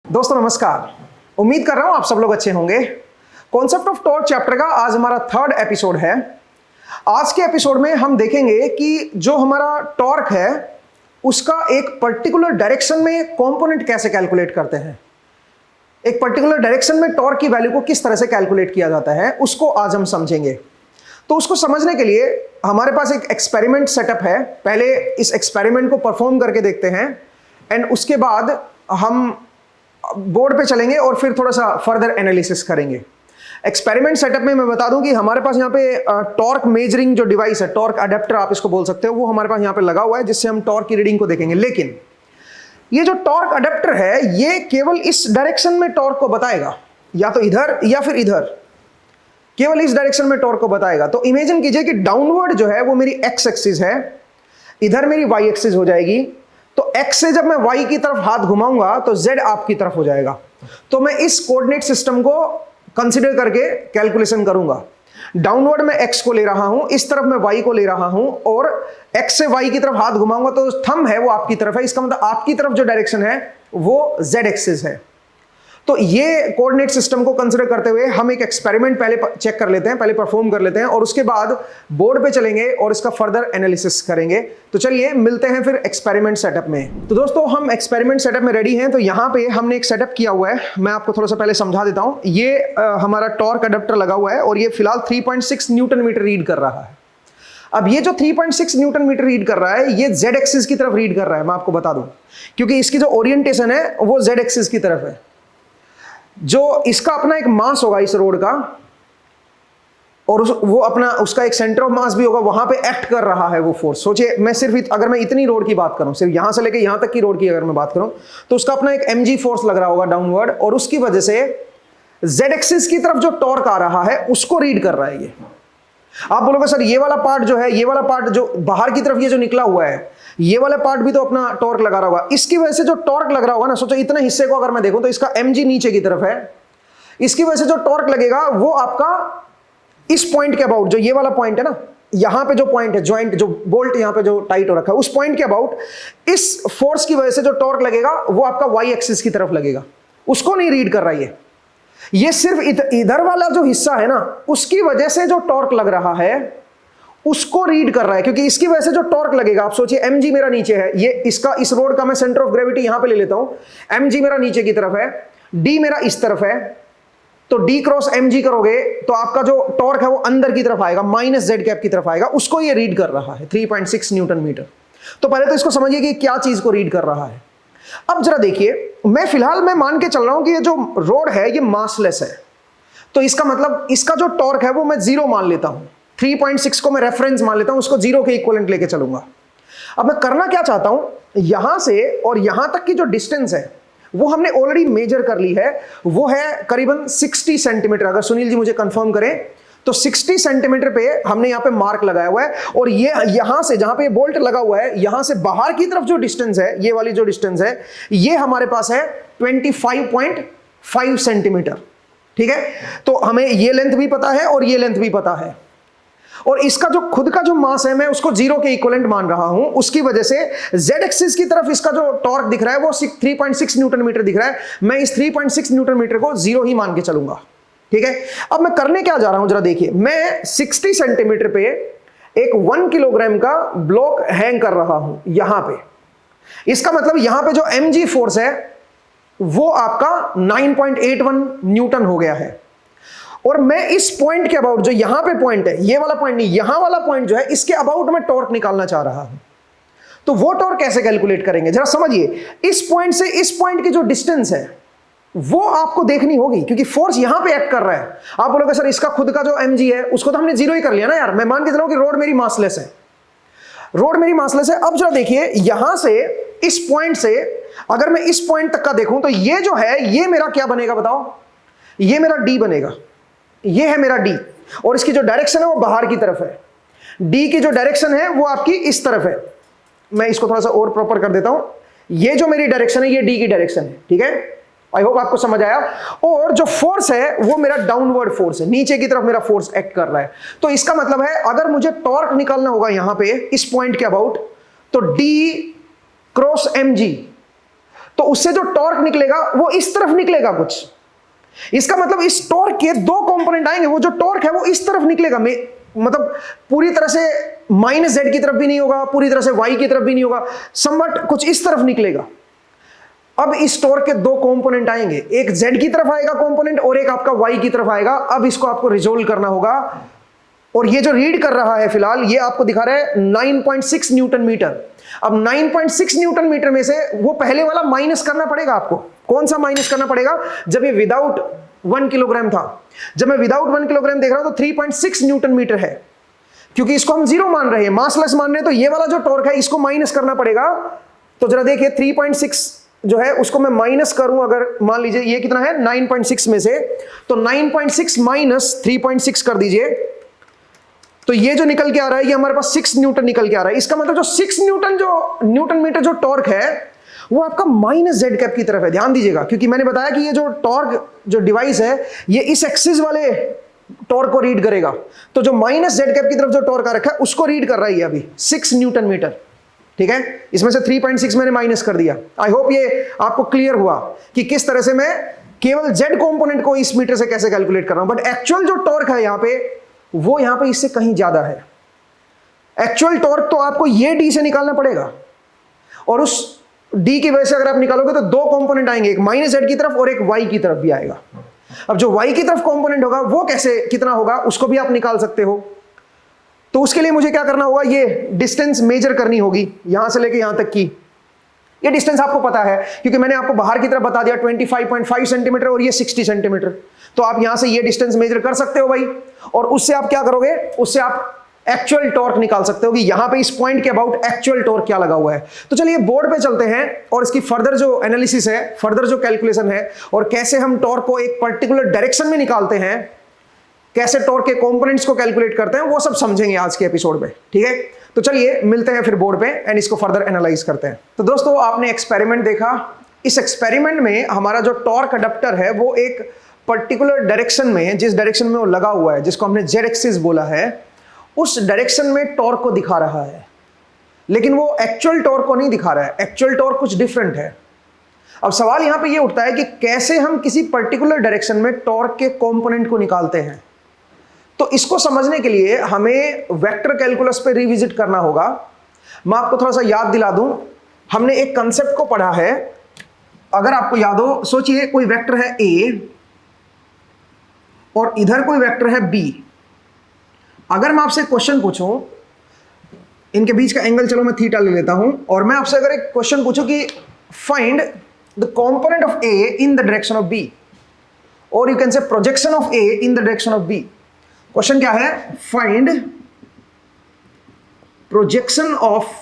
दोस्तों नमस्कार। उम्मीद कर रहा हूं आप सब लोग अच्छे होंगे। कॉन्सेप्ट ऑफ टॉर्क चैप्टर का आज हमारा 3rd एपिसोड है। आज के एपिसोड में हम देखेंगे कि जो हमारा टॉर्क है उसका एक पर्टिकुलर डायरेक्शन में कंपोनेंट कैसे कैलकुलेट करते हैं। एक पर्टिकुलर डायरेक्शन में टॉर्क की वैल्यू को किस तरह से कैलकुलेट किया जाता है उसको आज हम समझेंगे। तो उसको समझने के लिए हमारे पास एक एक्सपेरिमेंट सेटअप है। पहले इस एक्सपेरिमेंट को परफॉर्म करके देखते हैं एंड उसके बाद हम बोर्ड पे चलेंगे और फिर थोड़ा सा फर्दर एनालिसिस करेंगे। एक्सपेरिमेंट सेटअप में मैं बता दूं कि हमारे पास यहाँ पे टॉर्क मेजरिंग जो डिवाइस है, टॉर्क अडेप्टर आप इसको बोल सकते हो, वो हमारे पास यहाँ पे लगा हुआ है जिससे हम टॉर्क की रीडिंग को देखेंगे। लेकिन ये जो टॉर्क अडेप्टर है ये केवल इस डायरेक्शन में टॉर्क को बताएगा, या तो इधर या फिर इधर, केवल इस डायरेक्शन में टॉर्क को बताएगा। तो इमेजिन कीजिए कि डाउनवर्ड जो है वो मेरी एक्स एक्सिस है, इधर मेरी वाई एक्सिस हो जाएगी। तो x से जब मैं y की तरफ हाथ घुमाऊंगा तो z आपकी तरफ हो जाएगा। तो मैं इस कोऑर्डिनेट सिस्टम को कंसीडर करके कैलकुलेशन करूंगा। डाउनवर्ड में x को ले रहा हूं, इस तरफ मैं y को ले रहा हूं और x से y की तरफ हाथ घुमाऊंगा तो थंब है वो आपकी तरफ है। इसका मतलब आपकी तरफ जो डायरेक्शन है वो z एक्सिस है। तो ये कोऑर्डिनेट सिस्टम को कंसीडर करते हुए हम एक एक्सपेरिमेंट पहले चेक कर लेते हैं, पहले परफॉर्म कर लेते हैं और उसके बाद बोर्ड पे चलेंगे और इसका फर्दर एनालिसिस करेंगे। तो चलिए मिलते हैं फिर एक्सपेरिमेंट सेटअप में। तो दोस्तों हम एक्सपेरिमेंट सेटअप में रेडी हैं। तो यहाँ पे हमने एक सेटअप किया हुआ है, मैं आपको थोड़ा सा पहले समझा देता हूँ। ये हमारा टॉर्क अडेप्टर लगा हुआ है और ये फिलहाल 3.6 न्यूटन मीटर रीड कर रहा है। अब ये जो 3.6 न्यूटन मीटर रीड कर रहा है ये z एक्सिस की तरफ रीड कर रहा है, मैं आपको बता दूं, क्योंकि इसकी जो ओरिएंटेशन है वो z एक्सिस की तरफ है। जो इसका अपना एक मास होगा इस रोड का और वो अपना उसका एक सेंटर ऑफ मास भी होगा, वहां पे एक्ट कर रहा है वो फोर्स। सोचिए मैं सिर्फ अगर मैं इतनी रोड की बात करूं, सिर्फ यहां से लेके यहां तक की रोड की अगर मैं बात करूं तो उसका अपना एक mg फोर्स लग रहा होगा डाउनवर्ड और उसकी वजह से z एक्सिस की तरफ जो टॉर्क आ रहा है उसको रीड कर रहा है ये। आप बोलोगे सर ये वाला पार्ट जो है, ये वाला पार्ट जो बाहर की तरफ ये जो निकला हुआ है, ये वाला पार्ट भी तो अपना टॉर्क लगा रहा होगा। इसकी वजह से जो टॉर्क लग रहा होगा ना, सोचो इतने हिस्से को अगर मैं देखूं तो इसका mg नीचे की तरफ है, इसकी वजह से जो टॉर्क लगेगा वो आपका इस पॉइंट के अबाउट, जो ये वाला पॉइंट है ना, यहां पे जो पॉइंट है ज्वाइंट, जो बोल्ट यहां पे जो टाइट हो रखा है, उस पॉइंट के अबाउट इस फोर्स की वजह से जो टॉर्क लगेगा वो आपका वाई एक्सिस की तरफ लगेगा। उसको नहीं रीड कर रहा है ये सिर्फ इधर वाला जो हिस्सा है ना उसकी वजह से जो टॉर्क लग रहा है उसको रीड कर रहा है, क्योंकि इसकी वजह से जो टॉर्क लगेगा, आप सोचिए mg मेरा नीचे है, ये इसका इस रोड का मैं सेंटर ऑफ ग्रेविटी यहां पे ले लेता हूं, mg मेरा नीचे की तरफ है, d मेरा इस तरफ है, तो d क्रॉस mg करोगे तो आपका जो टॉर्क है वो अंदर की तरफ आएगा, माइनस z कैप की तरफ आएगा, उसको ये रीड कर रहा है 3.6 न्यूटन मीटर। तो पहले तो इसको समझिए कि क्या चीज को रीड कर रहा है। अब जरा देखिए, मैं मान के चल रहा हूं कि ये जो रोड है ये मासलेस है, तो इसका मतलब इसका जो टॉर्क है वो मैं 0 मान लेता हूं, 3.6 को मैं रेफरेंस मान लेता हूं, उसको 0 के इक्विवेलेंट लेके चलूंगा। अब मैं करना क्या चाहता हूं, यहां से और यहां तक की जो डिस्टेंस है वो हमने ऑलरेडी मेजर कर ली है, वो है करीबन 60 सेंटीमीटर। अगर सुनील जी मुझे कंफर्म करें तो 60 सेंटीमीटर पे हमने यहां पे मार्क लगाया हुआ है और ये यहां से जहां पे बोल्ट लगा हुआ है यहां से बाहर की तरफ जो डिस्टेंस है, ये वाली जो डिस्टेंस है, ये हमारे पास है 25.5 सेंटीमीटर। ठीक है, तो हमें ये लेंथ भी पता है और ये लेंथ भी पता है और इसका जो खुद का जो मास है मैं उसको 0 के इक्विवेलेंट मान रहा हूं। उसकी वजह से z एक्सिस की तरफ इसका जो टॉर्क दिख रहा है वो 3.6 न्यूटन मीटर दिख रहा है। मैं इस 3.6 न्यूटन मीटर को 0 ही मान के चलूंगा। ठीक है, अब मैं करने क्या जा रहा हूं जरा देखिए, मैं 60 सेंटीमीटर पे एक 1 किलोग्राम का ब्लॉक हैंग कर रहा हूं यहां पे। इसका मतलब यहां पे जो mg फोर्स है वो आपका 9.81 न्यूटन हो गया है और मैं इस पॉइंट के अबाउट, जो यहां पे पॉइंट है, ये वाला पॉइंट नहीं, यहां वाला पॉइंट जो है, इसके अबाउट मैं टॉर्क निकालना चाह रहा हूं। तो वो टॉर्क कैसे कैलकुलेट करेंगे जरा समझिए। इस पॉइंट से इस पॉइंट की जो डिस्टेंस है वो आपको देखनी होगी, क्योंकि फोर्स यहां पे एक्ट कर रहा है। आप बोलोगे सर इसका खुद का जो mg है उसको तो हमने 0 ही कर लिया ना यार। मैं मान के चला कि रोड मेरी मासलेस है, रोड मेरी मासलेस है। अब जरा देखिए, यहां से इस पॉइंट से अगर मैं इस पॉइंट तक का देखूं तो ये जो है ये मेरा क्या बनेगा बताओ, ये मेरा d बनेगा, ये है मेरा d और इसकी जो डायरेक्शन है वो बाहर की तरफ है। d की जो डायरेक्शन है वो आपकी इस तरफ है। मैं इसको थोड़ा सा और प्रॉपर कर देता हूं, ये जो मेरी डायरेक्शन है ये d की डायरेक्शन है। ठीक है, आई होप आपको समझ आया। और जो फोर्स है वो मेरा डाउनवर्ड फोर्स है, नीचे की तरफ मेरा फोर्स एक्ट कर रहा है। तो इसका मतलब है अगर मुझे टॉर्क निकालना होगा यहां पे इस पॉइंट के अबाउट, तो d क्रॉस mg, तो तो उससे जो टॉर्क निकलेगा वो इस तरफ निकलेगा कुछ। इसका मतलब इस टॉर्क के दो कंपोनेंट आएंगे, वो जो टॉर्क है वो इस तरफ निकलेगा, मतलब पूरी तरह से माइनस जेड की तरफ भी नहीं होगा, पूरी तरह से वाई की तरफ भी नहीं होगा, समवट कुछ इस तरफ निकलेगा। अब इस टॉर्क के दो कंपोनेंट आएंगे, एक जेड की तरफ आएगा कंपोनेंट और एक आपका वाई की तरफ आएगा। अब इसको आपको रिजोल्व करना होगा, और ये जो रीड कर रहा है फिलहाल ये आपको दिखा रहा है 9.6 न्यूटन मीटर। अब 9.6 न्यूटन मीटर में से वो पहले वाला माइनस करना पड़ेगा आपको। कौन सा माइनस करना पड़ेगा? जब ये विदाउट 1 किलोग्राम था, जब मैं विदाउट 1 किलोग्राम देख रहा हूं तो 3.6 न्यूटन मीटर है, क्योंकि इसको हम जीरो मान रहे हैं, मासलेस मान रहे हैं, तो ये वाला जो टॉर्क है इसको माइनस करना पड़ेगा। तो जरा देखिए 3.6 जो है उसको मैं माइनस करूं, अगर मान लीजिए ये कितना है 9.6 में से, तो 9.6 माइनस 3.6 कर दीजिए, तो ये जो निकल के आ रहा है ये हमारे पास 6 न्यूटन निकल के आ रहा है। इसका मतलब जो 6 न्यूटन मीटर जो टॉर्क है वो आपका माइनस जेड कैप की तरफ है। ध्यान दीजिएगा, क्योंकि मैंने बताया कि ये जो टॉर्क जो डिवाइस है ये इस एक्सिस वाले टॉर्क को रीड करेगा, तो जो माइनस जेड कैप की तरफ जो टॉर्क आ रखा है उसको रीड कर रहा है ये अभी 6 न्यूटन मीटर। ठीक है, इसमें से 3.6 मैंने माइनस कर दिया। आई होप ये आपको क्लियर हुआ कि किस तरह से मैं केवल जेड कंपोनेंट को इस मीटर से कैसे कैलकुलेट कर रहा हूं। बट एक्चुअल जो टॉर्क है यहां पे वो यहां पे इससे कहीं ज्यादा है। एक्चुअल टॉर्क तो आपको ये डी से निकालना पड़ेगा, और उस डी की वजह से अगर आप निकालोगे तो दो कंपोनेंट आएंगे, एक माइनस जेड की तरफ और एक वाई की तरफ भी आएगा। अब जो वाई की तरफ कंपोनेंट होगा वो कैसे कितना होगा उसको भी आप निकाल सकते हो। तो उसके लिए मुझे क्या करना होगा, ये डिस्टेंस मेजर करनी होगी यहां से लेके यहां तक की। ये डिस्टेंस आपको पता है क्योंकि मैंने आपको बाहर की तरफ बता दिया 25.5 सेंटीमीटर और ये 60 सेंटीमीटर। तो आप यहां से ये डिस्टेंस मेजर कर सकते हो भाई, और उससे आप क्या करोगे, उससे आप एक्चुअल टॉर्क निकाल सकते हो कि यहां पे इस पॉइंट के अबाउट एक्चुअल टॉर्क क्या लगा हुआ है। तो चलिए बोर्ड पे चलते हैं और इसकी फर्दर जो एनालिसिस है, फर्दर जो कैलकुलेशन है, और कैसे हम टॉर्क को एक पर्टिकुलर डायरेक्शन में निकालते हैं, कैसे टॉर्क के कंपोनेंट्स को कैलकुलेट करते हैं, वो सब समझेंगे आज के एपिसोड में। ठीक है, तो चलिए मिलते हैं फिर बोर्ड पे एंड इसको फर्दर एनालाइज करते हैं। तो दोस्तों आपने एक्सपेरिमेंट देखा, इस एक्सपेरिमेंट में हमारा जो टॉर्क अडप्टर है वो एक पर्टिकुलर डायरेक्शन में, जिस डायरेक्शन में वो लगा हुआ है, जिसको हमने जेड एक्सिस बोला है, उस डायरेक्शन में टॉर्क को दिखा रहा है, लेकिन वो एक्चुअल टॉर्क को नहीं दिखा रहा है। एक्चुअल टॉर्क कुछ डिफरेंट है। अब सवाल यहां पे ये उठता है कि कैसे हम किसी पर्टिकुलर डायरेक्शन में टॉर्क के कंपोनेंट को निकालते हैं। तो इसको समझने के लिए हमें वेक्टर कैलकुलस पे रिविजिट करना होगा। मैं आपको थोड़ा सा याद दिला दूं, हमने एक कंसेप्ट को पढ़ा है, अगर आपको याद हो, सोचिए कोई वेक्टर है ए और इधर कोई वेक्टर है बी। अगर मैं आपसे क्वेश्चन पूछूं, इनके बीच का एंगल चलो मैं थीटा ले लेता हूं, और मैं आपसे अगर एक क्वेश्चन पूछूं कि find the component of A in the direction of B, और you can say projection of A in the direction of B. Question क्या है? Find projection of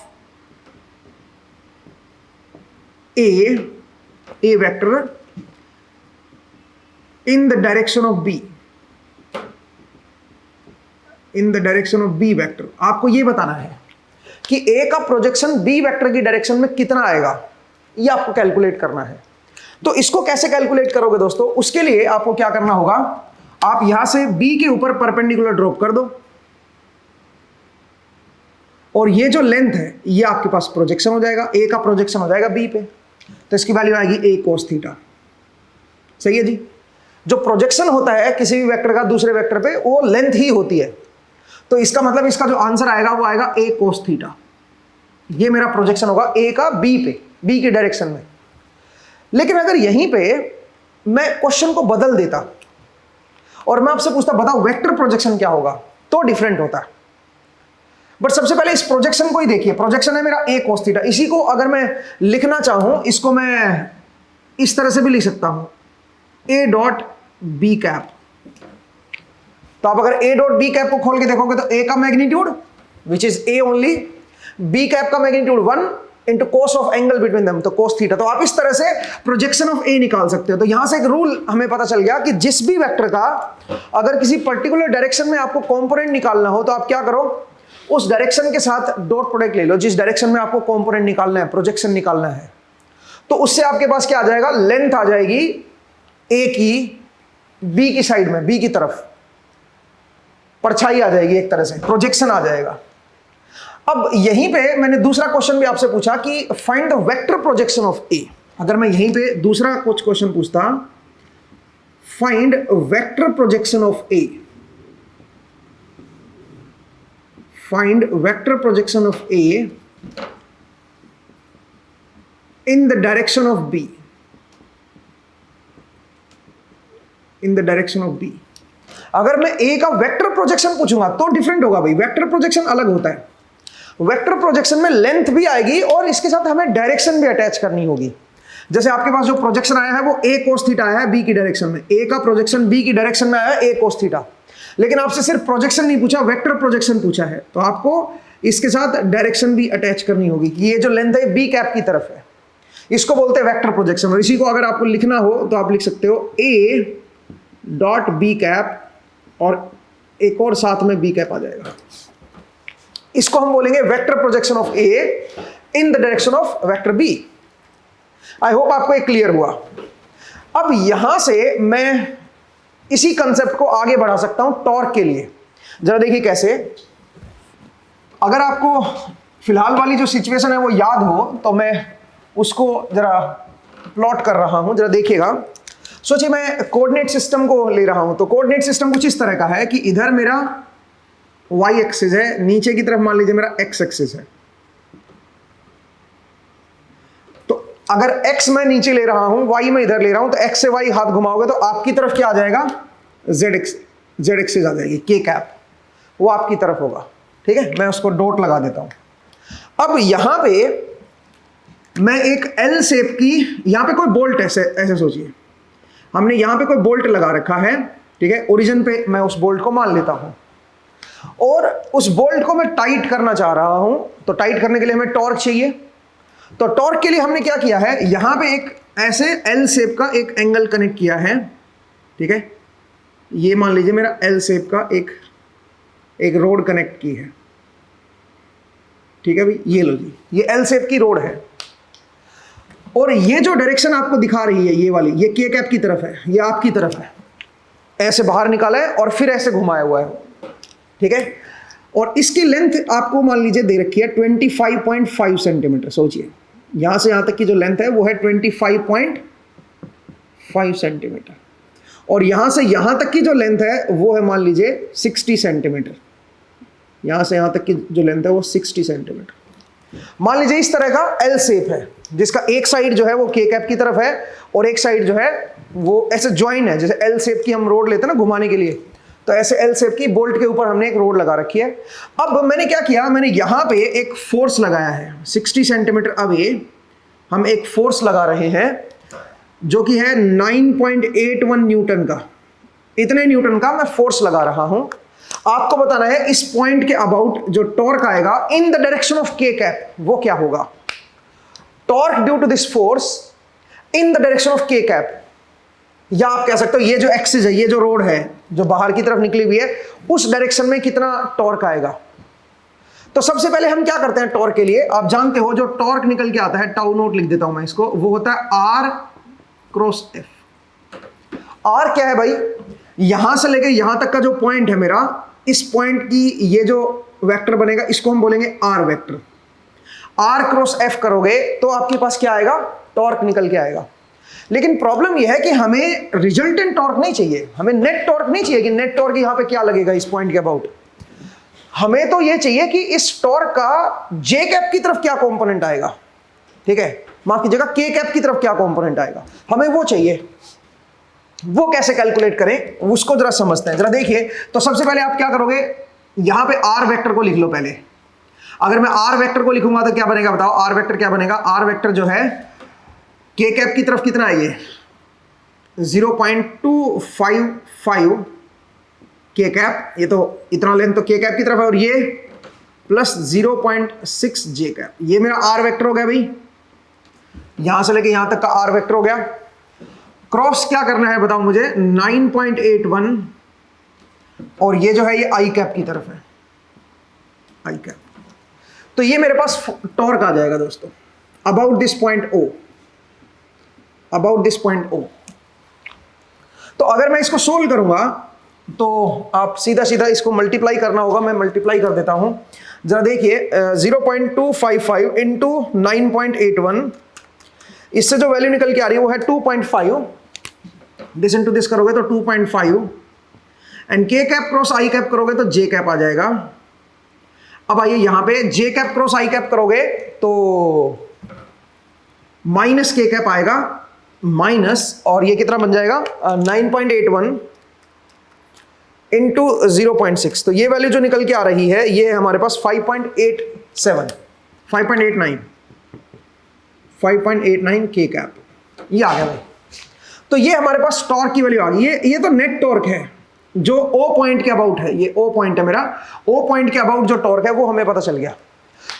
A vector in the direction of B, in the direction of B vector. आपको यह बताना है कि A का projection B vector की direction में कितना आएगा, ये आपको कैलकुलेट करना है। तो इसको कैसे कैलकुलेट करोगे दोस्तों? उसके लिए आपको क्या करना होगा, आप यहां से बी के ऊपर परपेंडिकुलर ड्रॉप कर दो, और ये जो लेंथ है ये आपके पास प्रोजेक्शन हो जाएगा, ए का प्रोजेक्शन हो जाएगा बी पे, तो इसकी वैल्यू आएगी ए कोस थीटा। सही है जी। जो प्रोजेक्शन होता है किसी भी वेक्टर का दूसरे वेक्टर पे वो लेंथ ही होती है, तो इसका मतलब इसका जो आंसर आएगा वो आएगा ए कोस थीटा। ये मेरा प्रोजेक्शन होगा ए का बी पे, बी की डायरेक्शन में। लेकिन अगर यहीं पे मैं क्वेश्चन को बदल देता और मैं आपसे पूछता बताओ वेक्टर प्रोजेक्शन क्या होगा, तो डिफरेंट होता है। बट सबसे पहले इस प्रोजेक्शन को ही देखिए। प्रोजेक्शन है मेरा ए कोस थीटा। इसी को अगर मैं लिखना चाहूं, इसको मैं इस तरह से भी लिख सकता हूं, ए डॉट बी कैप। तो आप अगर ए डॉट बी कैप को खोल के देखोगे तो ए का magnitude which is A only, B cap का magnitude 1 into cos of angle between them, तो कोस थीटा। तो आप इस तरह से प्रोजेक्शन ऑफ ए निकाल सकते हो। तो यहां से एक रूल हमें पता चल गया कि जिस भी वेक्टर का अगर किसी पर्टिकुलर डायरेक्शन में आपको कंपोनेंट निकालना हो तो आप क्या करो, उस डायरेक्शन के साथ डॉट प्रोडक्ट ले लो, जिस डायरेक्शन में आपको कंपोनेंट निकालना है, प्रोजेक्शन निकालना है। तो उससे आपके पास क्या आ जाएगा, लेंथ आ जाएगी ए की बी की साइड में, बी की तरफ परछाई आ जाएगी, एक तरह से प्रोजेक्शन आ जाएगा। अब यहीं पे मैंने दूसरा क्वेश्चन भी आपसे पूछा कि find the vector projection of A. अगर मैं यहीं पे दूसरा कुछ क्वेश्चन पूछता, find vector projection of A, find vector projection of A in the direction of B, in the direction of B. अगर मैं ए का वेक्टर प्रोजेक्शन पूछूंगा तो डिफरेंट होगा भाई, वेक्टर प्रोजेक्शन अलग होता है। वेक्टर प्रोजेक्शन में लेंथ भी आएगी और इसके साथ हमें डायरेक्शन भी अटैच करनी होगी। जैसे आपके पास जो प्रोजेक्शन आया है वो ए कोस थीटा आया है बी की डायरेक्शन में, ए का प्रोजेक्शन बी की डायरेक्शन में आया है ए कोस थीटा, लेकिन आपसे सिर्फ प्रोजेक्शन नहीं पूछा, वेक्टर प्रोजेक्शन पूछा है, तो आपको इसके साथ डायरेक्शन भी अटैच करनी होगी कि ये जो लेंथ है बी कैप की तरफ है, इसको बोलते हैं वेक्टर प्रोजेक्शन। और इसी को अगर आपको लिखना हो तो आप लिख सकते हो ए डॉट बी कैप और एक और साथ में बी कैप आ जाएगा। इसको हम बोलेंगे vector projection of A in the direction of vector B. I hope आपको एक क्लियर हुआ। अब यहां से मैं इसी कंसेप्ट को आगे बढ़ा सकता हूं टॉर्क के लिए। जरा देखिए कैसे, अगर आपको फिलहाल वाली जो सिचुएशन है वो याद हो तो मैं उसको जरा प्लॉट कर रहा हूं, जरा देखिएगा। सोचिए मैं कोऑर्डिनेट सिस्टम को ले रहा हूं, तो कोऑर्डिनेट सिस्टम कुछ इस तरह का है कि इधर मेरा y एक्सिस है, नीचे की तरफ मान लीजिए मेरा x एक्सिस है। तो अगर x मैं नीचे ले रहा हूं, y मैं इधर ले रहा हूं, तो x से y हाथ घुमाओगे तो आपकी तरफ क्या आ जाएगा, z एक्सिस आ जाएगी, k कैप, वो आपकी तरफ होगा। ठीक है, मैं उसको डॉट लगा देता हूं। अब यहां पे मैं एक L शेप की, यहां पे कोई बोल्ट ऐसे सोचिए, हमने यहां पे कोई बोल्ट लगा रखा है। ठीक है, ओरिजिन पे मैं उस बोल्ट को मान लेता हूं और उस बोल्ट को मैं टाइट करना चाह रहा हूं, तो टाइट करने के लिए हमें टॉर्क चाहिए। तो टॉर्क के लिए हमने क्या किया है, यहां पे एक ऐसे एल शेप का एक एंगल कनेक्ट किया है। ठीक है, ये मान लीजिए मेरा एल शेप का एक रोड कनेक्ट की है। ठीक है भाई, ये लो जी, ये एल शेप की रोड है और ये जो डायरेक्शन आपको दिखा रही है ये वाली, ये के कैप की तरफ है, ये आपकी तरफ है। ऐसे बाहर निकाला है और फिर ऐसे घुमाया हुआ है। ठीक है, और इसकी लेंथ आपको मान लीजिए दे रखी है 25.5 सेंटीमीटर। सोचिए यहां से यहां तक की जो लेंथ है वो है 25.5 सेंटीमीटर और यहां से यहां तक की जो लेंथ है वो है मान लीजिए 60 सेंटीमीटर। यहां से यहां तक की जो लेंथ है वो 60 सेंटीमीटर। मान लीजिए इस तरह का एल शेप है जिसका एक साइड जो है वो के कैप की तरफ है और एक साइड जो है वो ऐसे ज्वाइन है। जैसे एल शेप की हम रोड लेते हैं ना घुमाने के लिए, तो ऐसे एल शेप की बोल्ट के ऊपर हमने एक रोड लगा रखी है। अब मैंने क्या किया, मैंने यहां पे एक फोर्स लगाया है 60 सेंटीमीटर अवे, हम एक फोर्स लगा रहे हैं जो कि है 9.81 न्यूटन का। इतने न्यूटन का मैं फोर्स लगा रहा हूं। आपको बताना है इस पॉइंट के अबाउट जो टॉर्क आएगा in the direction of K cap वो क्या होगा। Torque due to this force in the direction of K cap, या आप कह सकते हो ये जो एक्सिस है, ये जो रोड है जो बाहर की तरफ निकली हुई है, उस डायरेक्शन में कितना टॉर्क आएगा। तो सबसे पहले हम क्या करते हैं टॉर्क के लिए, आप जानते हो जो टॉर्क निकल के आता है, टाउ नोट लिख देता हूं मैं इसको, वो होता है आर क्रॉस एफ। आर क्या है भाई, यहां से लेके यहां तक का जो पॉइंट है मेरा, इस पॉइंट की ये जो वेक्टर बनेगा इसको हम बोलेंगे R vector. R cross F करोगे तो आपके पास क्या आएगा, टॉर्क निकल के आएगा। लेकिन प्रॉब्लम यह है कि हमें रिजल्टेंट टॉर्क नहीं चाहिए, हमें नेट टॉर्क नहीं चाहिए कि नेट टॉर्क यहां पे क्या लगेगा इस पॉइंट के अबाउट। हमें तो यह चाहिए कि इस टॉर्क का जे कैप की तरफ क्या कंपोनेंट आएगा। ठीक है, माफ कीजिएगा, के कैप की तरफ क्या कंपोनेंट आएगा, हमें वो चाहिए। वो कैसे कैलकुलेट करें उसको जरा समझते हैं। जरा देखिए, तो सबसे पहले आप क्या करोगे, यहां पे आर वेक्टर को लिख लो पहले। अगर मैं आर वेक्टर को लिखूंगा तो क्या बनेगा बताओ, आर वेक्टर क्या बनेगा, आर वेक्टर जो है के कैप की तरफ कितना है, ये 0.255 के कैप, ये तो इतना लेंथ तो के कैप की तरफ है, और ये प्लस 0.6 जे कैप, ये मेरा आर वेक्टर हो गया भाई। यहां से लेके यहां तक का आर वेक्टर हो गया। क्रॉस क्या करना है बताओ मुझे, 9.81, और ये जो है ये आई कैप की तरफ है, आई कैप। तो ये मेरे पास टॉर्क आ जाएगा दोस्तों about this point O, about this point O. तो अगर मैं इसको सोल्व करूंगा तो आप सीधा सीधा इसको मल्टीप्लाई करना होगा, मैं मल्टीप्लाई कर देता हूं। जरा देखिए 0.255 इंटू 9.81, इससे जो वैल्यू निकल के आ रही है वो है 2.5, दिस इनटू दिस करोगे तो 2.5, एंड के कैप क्रॉस आई कैप करोगे तो जे कैप आ जाएगा। अब आइए यहां पे जे कैप क्रॉस आई कैप करोगे तो माइनस के कैप आएगा, माइनस, और ये कितना बन जाएगा 9.81 इंटू 0.6, तो ये वैल्यू जो निकल के आ रही है ये हमारे पास 5.89 के कैप, ये आ गया भाई। तो ये हमारे पास टॉर्क की वैल्यू आ गई। ये तो नेट टॉर्क है जो ओ पॉइंट के अबाउट है, ये ओ पॉइंट है मेरा, ओ पॉइंट के अबाउट जो टॉर्क है वो हमें पता चल गया।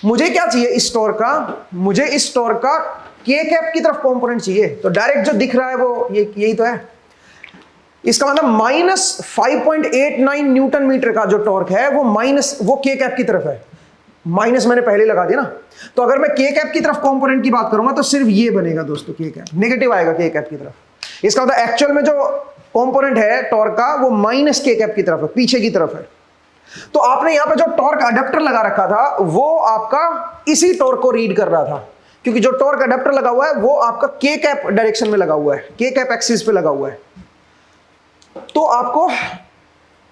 मुझे क्या चाहिए इस टॉर्क का, मुझे इस टॉर्क का के कैप की तरफ कंपोनेंट चाहिए। तो डायरेक्ट जो दिख रहा है वो यही तो है। इसका मतलब माइनस 5.89 न्यूटन मीटर का जो टॉर्क है वो माइनस, वो के कैप की तरफ है। माइनस मैंने पहले लगा दिया ना, तो अगर मैं के कैप की तरफ कंपोनेंट की बात करूंगा तो सिर्फ ये बनेगा दोस्तों, के कैप नेगेटिव आएगा के कैप की तरफ। इसका मतलब एक्चुअल में जो कंपोनेंट है टॉर्क का वो माइनस के कैप की तरफ है, पीछे की तरफ है। तो आपने यहां पे जो टॉर्क अडेप्टर लगा रखा था वो आपका इसी टॉर्क को रीड कर रहा था, क्योंकि जो टॉर्क अडेप्टर लगा हुआ है वो आपका के कैप डायरेक्शन में लगा हुआ है, के कैप एक्सिस पे लगा हुआ है। तो आपको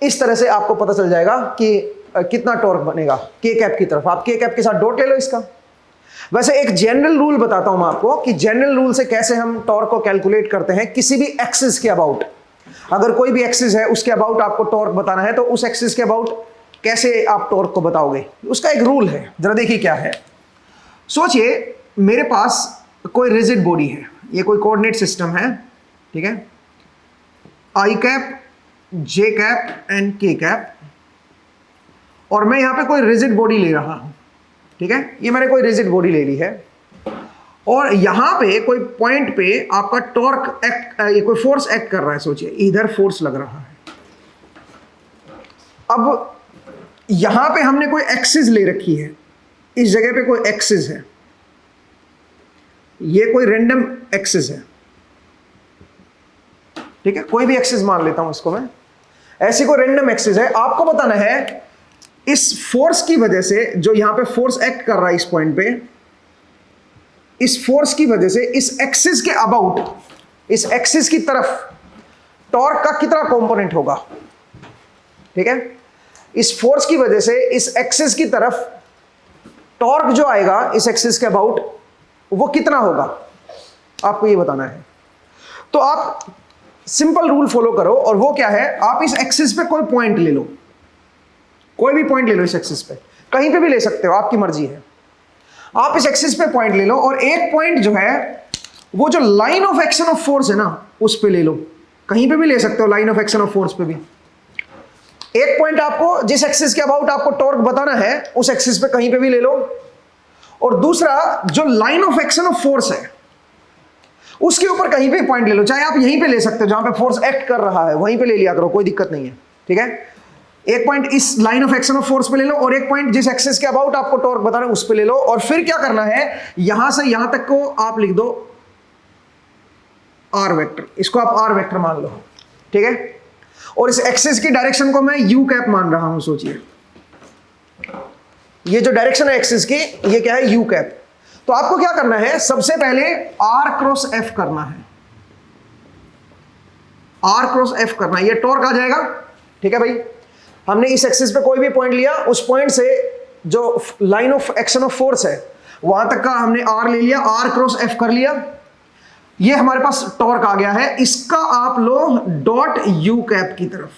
इस तरह से आपको पता चल जाएगा कि कितना टॉर्क बनेगा के कैप की तरफ। आप के कैप के साथ डॉट ले लो इसका। वैसे एक जनरल रूल बताता हूं मैं आपको कि जनरल रूल से कैसे हम टॉर्क को कैलकुलेट करते हैं किसी भी एक्सिस के अबाउट। अगर कोई भी एक्सिस है उसके अबाउट आपको टॉर्क बताना है तो उस एक्सिस के अबाउट कैसे आप टॉर्क को बताओगे, उसका एक रूल है। जरा देखिए क्या है। सोचिए मेरे पास कोई रिजिड बॉडी है, ये कोई कोऑर्डिनेट सिस्टम है, ठीक है, आई कैप, जे कैप एंड के कैप, और मैं यहां पे कोई रिजिड बॉडी ले रहा हूं, ठीक है, ये मैंने कोई रिजिड बॉडी ले ली है, और यहां पे कोई पॉइंट पे आपका टॉर्क एक्ट, ये कोई फोर्स एक्ट कर रहा है। सोचिए इधर फोर्स लग रहा है। अब यहां पे हमने कोई एक्सिस ले रखी है, इस जगह पे कोई एक्सिस है, ये कोई रैंडम एक्सिस है, ठीक है, कोई भी एक्सिस मान लेता हूं इसको मैं, ऐसी कोई रैंडम एक्सिस है। आपको बताना है इस फोर्स की वजह से, जो यहां पे फोर्स एक्ट कर रहा है इस पॉइंट पे, इस फोर्स की वजह से इस एक्सिस के अबाउट, इस एक्सिस की तरफ टॉर्क का कितना कंपोनेंट होगा, ठीक है, इस फोर्स की वजह से इस एक्सिस की तरफ टॉर्क जो आएगा इस एक्सिस के अबाउट वो कितना होगा, आपको ये बताना है। तो आप सिंपल रूल फॉलो करो, और वो क्या है, आप इस एक्सिस पे कोई पॉइंट ले लो, कोई भी पॉइंट ले लो इस एक्सिस पे, कहीं पे भी ले सकते हो, आपकी मर्जी है। आप इस एक्सिस पे पॉइंट ले लो, और एक पॉइंट जो है वो जो line of action of force है ना उस पे ले लो, कहीं पे भी ले सकते हो, line of action of force पे भी। एक पॉइंट आपको जिस एक्सिस के अबाउट आपको टॉर्क बताना है उस एक्सिस पे कहीं पे भी ले लो, और दूसरा जो line of action of force है उसके ऊपर कहीं पे पॉइंट ले लो, चाहे आप यहीं पे ले सकते हो जहां पे फोर्स एक्ट कर रहा है वहीं पे ले लिया करो, कोई दिक्कत नहीं है, ठीक है। एक पॉइंट इस line of action of force पे ले लो, और एक पॉइंट जिस एक्सिस के अबाउट आपको टॉर्क बताना है उस पे ले लो, और फिर क्या करना है, यहां से यहां तक को आप लिख दो आर वेक्टर, इसको आप आर वेक्टर मान लो, ठीक है, और इस एक्सिस की डायरेक्शन को मैं यू कैप मान रहा हूं। सोचिए ये जो डायरेक्शन है एक्सिस की, ये क्या है, यू कैप। तो आपको क्या करना है, सबसे पहले आर क्रॉस एफ करना है, आर क्रॉस एफ करना है, ये टॉर्क आ जाएगा, ठीक है भाई। हमने इस एक्सिस पे कोई भी पॉइंट लिया, उस पॉइंट से जो line of action of force है वहां तक का हमने आर ले लिया, आर क्रॉस एफ कर लिया, ये हमारे पास टॉर्क आ गया है। इसका आप लो डॉट यू कैप की तरफ,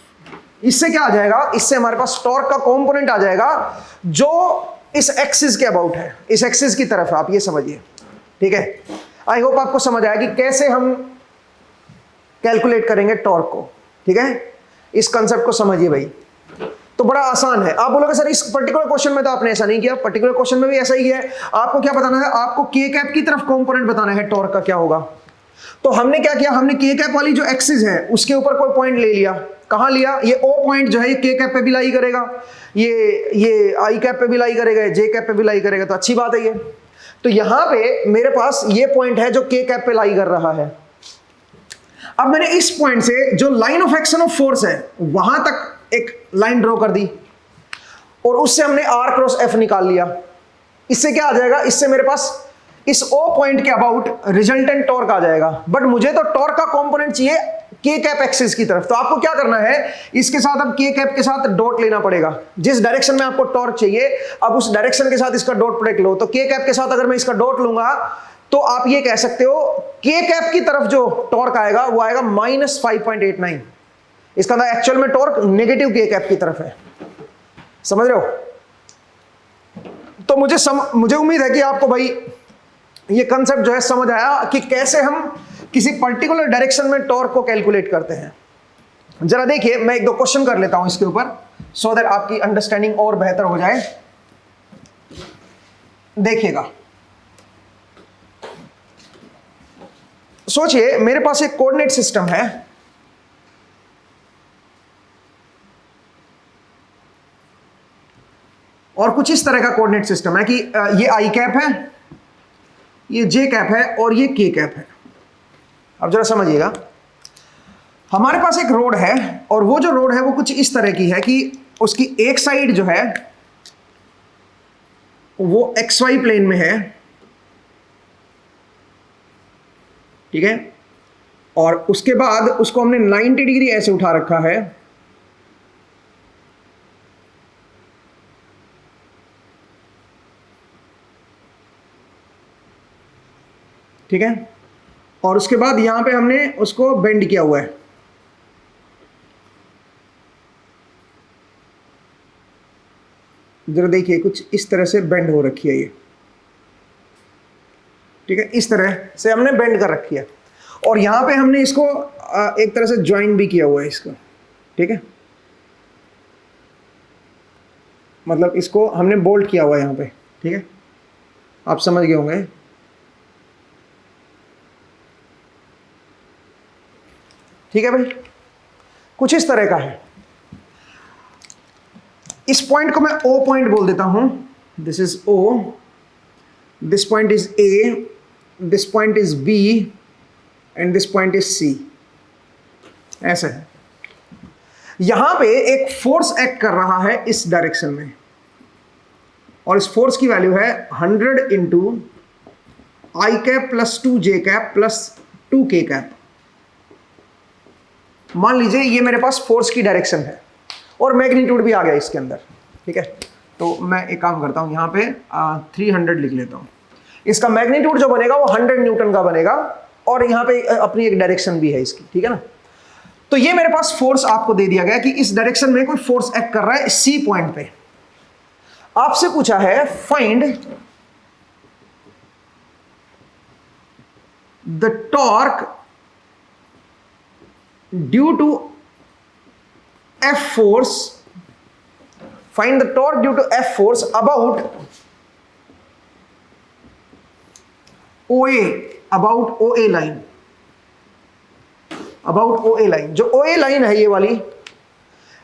इससे क्या आ जाएगा, इससे हमारे पास टॉर्क का कंपोनेंट आ जाएगा जो इस एक्सिस के अबाउट है, इस एक्सिस की तरफ है, आप ये समझिए, ठीक है। आई होप आपको समझ आया कि कैसे हम कैलकुलेट करेंगे टॉर्क को, ठीक है। इस कंसेप्ट को समझिए भाई, तो बड़ा आसान है। आप बोलोगे सर इस पर्टिकुलर क्वेश्चन में तो आपने ऐसा नहीं किया, पर्टिकुलर क्वेश्चन में भी ऐसा ही है। आपको क्या बताना है, आपको के कैप की तरफ कंपोनेंट बताना है टॉर्क का क्या होगा। तो हमने क्या किया, हमने के कैप वाली जो एक्सिस है उसके ऊपर कोई पॉइंट ले लिया। कहां लिया, ये ओ पॉइंट जो है ये के कैप पे भी लाई करेगा, ये आई कैप पे भी लाई करेगा, जे कैप पे भी लाई करेगा, तो अच्छी बात है ये। तो यहां पे मेरे पास ये पॉइंट है जो के कैप पे लाई कर रहा है। अब मैंने इस पॉइंट से जो line of action of force है वहां तक एक लाइन ड्रॉ कर दी, और उससे हमने आर क्रॉस एफ निकाल लिया। इससे क्या आ जाएगा, इससे मेरे पास इस O पॉइंट के अबाउट रिजल्टेंट टॉर्क आ जाएगा, बट मुझे तो टॉर्क का कंपोनेंट चाहिए के कैप एक्सिस की तरफ। तो आपको क्या करना है, इसके साथ अब के कैप के साथ डॉट लेना पड़ेगा। जिस डायरेक्शन में आपको टॉर्क चाहिए, अब उस डायरेक्शन के साथ इसका डॉट प्रोडक्ट लो। तो के कैप के साथ अगर मैं इसका डॉट लूंगा तो आप ये कह सकते हो के कैप की तरफ जो टॉर्क आएगा वो आएगा -5.89। इसका मतलब एक्चुअल में टॉर्क नेगेटिव के कैप की तरफ है। समझ रहे हो? तो मुझे उम्मीद है कि आपको भाई ये कंसेप्ट जो है समझ आया कि कैसे हम किसी पर्टिकुलर डायरेक्शन में टॉर्क को कैलकुलेट करते हैं। जरा देखिए, मैं एक दो क्वेश्चन कर लेता हूं इसके ऊपर, सो दैट आपकी अंडरस्टैंडिंग और बेहतर हो जाए। देखिएगा, सोचिए मेरे पास एक कोऑर्डिनेट सिस्टम है, और कुछ इस तरह का कोऑर्डिनेट सिस्टम है कि ये आई कैप है, ये जे कैप है और ये के कैप है। अब जरा समझिएगा, हमारे पास एक रोड है और वो जो रोड है वो कुछ इस तरह की है कि उसकी एक साइड जो है वो XY प्लेन में है, ठीक है, और उसके बाद उसको हमने 90 डिग्री ऐसे उठा रखा है, ठीक है, और उसके बाद यहां पे हमने उसको बेंड किया हुआ है। जरा देखिए, कुछ इस तरह से बेंड हो रखी है ये, ठीक है, इस तरह से हमने बेंड कर रखी है, और यहां पे हमने इसको एक तरह से ज्वाइन भी किया हुआ है इसको, ठीक है, मतलब इसको हमने बोल्ट किया हुआ है यहां पे, ठीक है, आप समझ गए होंगे। ठीक है भाई, कुछ इस तरह का है। इस पॉइंट को मैं O पॉइंट बोल देता हूं, this is O, this point is A, this point is B and this point is C। ऐसा है, यहां पे एक फोर्स एक्ट कर रहा है इस डायरेक्शन में, और इस फोर्स की वैल्यू है 100 इंटू आई cap plus 2 J cap plus 2 के कैप। मान लीजिए ये मेरे पास फोर्स की डायरेक्शन है और मैग्नीट्यूड भी आ गया इसके अंदर, ठीक है, तो मैं एक काम करता हूं, यहां पे 300 लिख लेता हूं। इसका मैग्नीट्यूड जो बनेगा वो 100 न्यूटन का बनेगा, और यहां पे अपनी एक डायरेक्शन भी है इसकी, ठीक है ना। तो ये मेरे पास फोर्स आपको दे दिया गया कि इस डायरेक्शन में कोई फोर्स एक्ट कर रहा है C पॉइंट पे। आपसे पूछा है find the torque due to F force, find the torque due to F force about OA, about OA line, about OA line। जो OA line है ये वाली,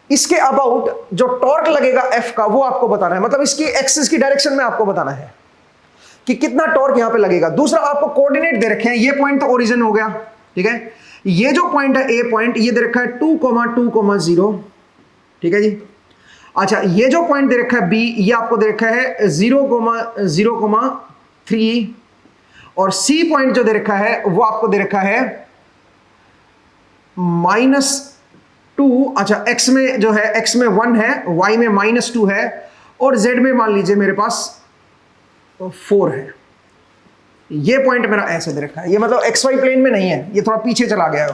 इसके अबाउट जो टॉर्क लगेगा F का वो आपको बताना है, मतलब इसकी एक्सिस की डायरेक्शन में आपको बताना है कि कितना टॉर्क यहां पे लगेगा। दूसरा, आपको कोऑर्डिनेट दे रखे हैं, ये पॉइंट तो ओरिजिन हो गया, ठीक है, ये जो पॉइंट है A पॉइंट, ये दे रखा है 2,2,0, ठीक है जी। अच्छा, ये जो पॉइंट दे रखा है B, ये आपको दे रखा है 0,0,3, और C पॉइंट जो दे रखा है वो आपको दे रखा है -2। अच्छा, X में जो है, X में 1 है, Y में -2 है, और Z में मान लीजिए मेरे पास 4 है। ये पॉइंट मेरा ऐसे दे रखा है, ये मतलब XY प्लेन में नहीं है, ये थोड़ा पीछे चला गया है,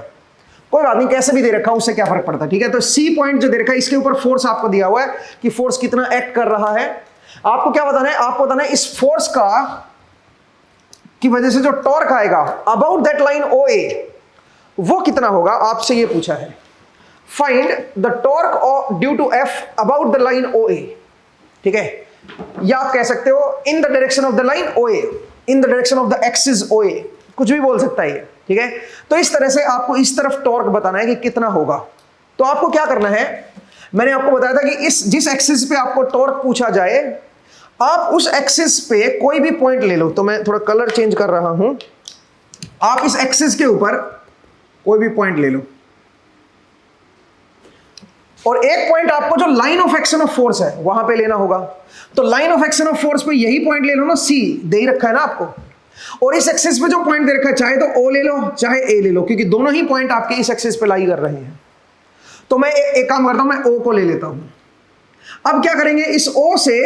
कोई बात नहीं, कैसे भी दे रखा है उससे क्या फर्क पड़ता है, ठीक है। तो C पॉइंट जो दे रखा है, इसके ऊपर फोर्स आपको दिया हुआ है कि फोर्स कितना एक्ट कर रहा है। आपको क्या बताना है, आपको बताना है इस फोर्स का की वजह से जो टॉर्क आएगा अबाउट दैट लाइन OA वो कितना होगा, आपसे ये पूछा है। Find the torque due to F about the line OA, ठीक है, या आप कह सकते हो in the direction of the line OA, in the direction of the axis OA, कुछ भी बोल सकता है ये, ठीक है। तो इस तरह से आपको इस तरफ टॉर्क बताना है कि कितना होगा। तो आपको क्या करना है, मैंने आपको बताया था कि जिस एक्सिस पे आपको टॉर्क पूछा जाए, आप उस एक्सिस पे कोई भी पॉइंट ले लो। तो मैं थोड़ा कलर चेंज कर रहा हूं, आप इस एक्सिस के ऊपर कोई भी पॉइंट ले लो, और एक पॉइंट आपको जो line of action of force है वहां पे लेना होगा। तो line of action of force पे यही पॉइंट ले लो ना, C दे ही रखा है ना आपको। और इस एक्सिस पे जो पॉइंट दे रखा है, चाहे तो ओ ले लो चाहे ए ले लो, क्योंकि दोनों ही पॉइंट आपके इस एक्सिस पे लाई कर रहे हैं। तो मैं एक काम करता हूं, मैं ओ को ले लेता हूं। अब क्या करेंगे, इस ओ से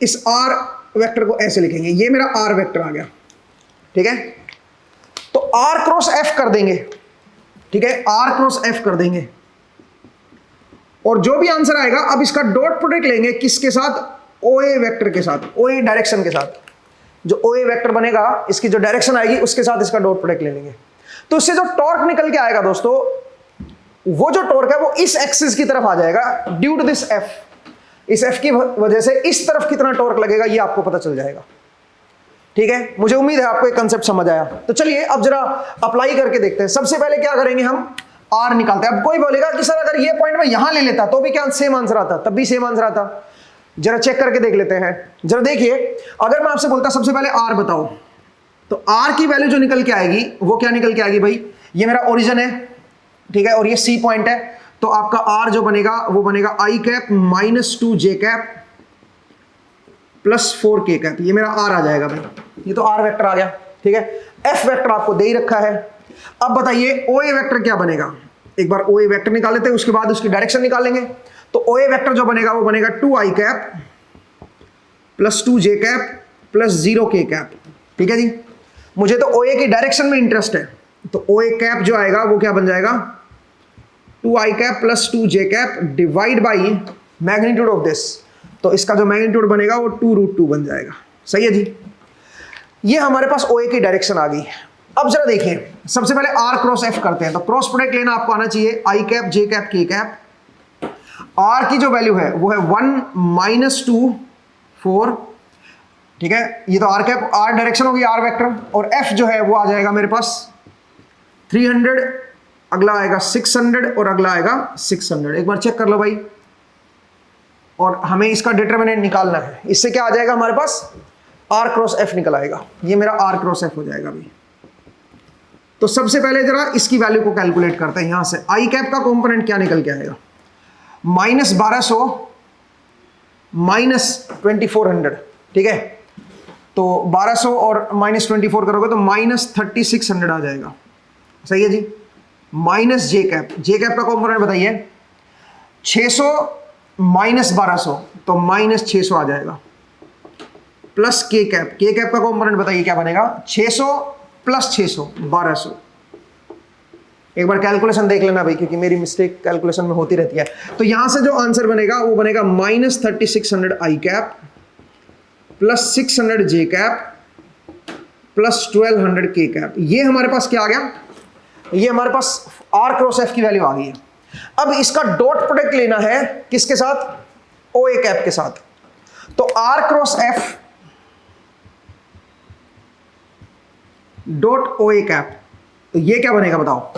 इस आर वेक्टर को ऐसे लिखेंगे, ये मेरा आर वेक्टर आ गया, ठीक है। तो आर क्रॉस एफ कर देंगे, ठीक है, आर क्रॉस एफ कर देंगे, और जो भी आंसर आएगा, अब इसका डॉट प्रोडक्ट लेंगे किसके साथ, ओए वेक्टर के साथ, ओए डायरेक्शन के साथ। जो ओए वेक्टर बनेगा, इसकी जो डायरेक्शन आएगी उसके साथ इसका डॉट प्रोडक्ट ले लेंगे। तो इससे जो टॉर्क निकल के आएगा दोस्तों, वो जो टॉर्क है वो इस एक्सिस की तरफ आ जाएगा ड्यू टू दिस एफ। इस एफ की वजह से इस तरफ कितना टॉर्क लगेगा ये आपको पता चल जाएगा, ठीक है। मुझे उम्मीद है आपको एक कंसेप्ट समझ आया। तो चलिए अब जरा अप्लाई करके देखते हैं। सबसे पहले क्या करेंगे, हम आर निकालते हैं। अब कोई बोलेगा कि सर अगर ये पॉइंट मैं यहां ले लेता तो भी क्या सेम आंसर आता, तब भी सेम आंसर आता। जरा चेक करके देख लेते हैं। जरा देखिए, अगर मैं आपसे बोलता सबसे पहले आर बताओ, तो आर की वैल्यू जो निकल के आएगी वो क्या निकल के आएगी भाई, ये मेरा ओरिजिन है, ठीक है, और ये सी पॉइंट है, तो आपका आर जो बनेगा वो बनेगा आई cap minus 2 J cap plus 4 के कैप। ये मेरा आर आ जाएगा भाई, ये तो आर वेक्टर आ गया, ठीक है। एफ वेक्टर आपको दे ही रखा है। अब बताइए ओए वेक्टर क्या बनेगा। एक बार ओए वेक्टर निकाल लेते हैं, उसके बाद उसकी डायरेक्शन निकालेंगे। तो ओए वेक्टर जो बनेगा वो बनेगा 2 I cap plus 2 J cap plus 0 के कैप, ठीक है जी। मुझे तो ओए की डायरेक्शन में इंटरेस्ट है, तो ओए कैप जो आएगा वो क्या बन जाएगा, 2 I cap plus 2 J cap divide by magnitude of this. तो इसका जो मैग्नीट्यूड बनेगा वो 2√2 बन जाएगा। सही है जी। ये हमारे पास ओए की डायरेक्शन आ गई। अब जरा देखिए, सबसे पहले आर क्रॉस एफ करते हैं। तो क्रॉस प्रोडक्ट लेना आपको आना चाहिए, आई कैप जे कैप के कैप। आर की जो वैल्यू है वो है 1 माइनस 2 4, ठीक है। ये तो आर कैप, आर डायरेक्शन होगी आर वेक्टर, और एफ जो है वो आ जाएगा मेरे पास 300, अगला आएगा 600 और अगला आएगा 600। एक बार चेक कर लो भाई, और हमें इसका डिटरमिनेंट निकालना है। इससे क्या आ जाएगा हमारे पास, आर क्रॉस एफ निकल आएगा। ये मेरा आर क्रॉस एफ हो जाएगा भाई। तो सबसे पहले जरा इसकी वैल्यू को कैलकुलेट करते हैं। यहां से आई कैप का कंपोनेंट क्या निकल के आएगा, माइनस 1200 माइनस 2400, ठीक है। तो 1200 और माइनस 24 करोगे तो माइनस 3600 आ जाएगा। सही है जी। माइनस जे कैप, जे कैप का कंपोनेंट बताइए, 600 माइनस 1200 तो माइनस 600 आ जाएगा, प्लस के कैप, के कैप का कंपोनेंट बताइए क्या बनेगा, 600 प्लस 600 1200। एक बार कैलकुलेशन देख लेना भाई, क्योंकि मेरी मिस्टेक कैलकुलेशन में होती रहती है। तो यहां से जो आंसर बनेगा वो बनेगा माइनस 3600 आई कैप प्लस 600 जे कैप प्लस 1200 के कैप। ये हमारे पास क्या आ गया, ये हमारे पास आर क्रॉस एफ की वैल्यू आ गई है। अब इसका डॉट प्रोडक्ट लेना है किसके साथ, ओ ए कैप के साथ। तो R cross F dot O A cap, तो ये क्या बनेगा बताओ।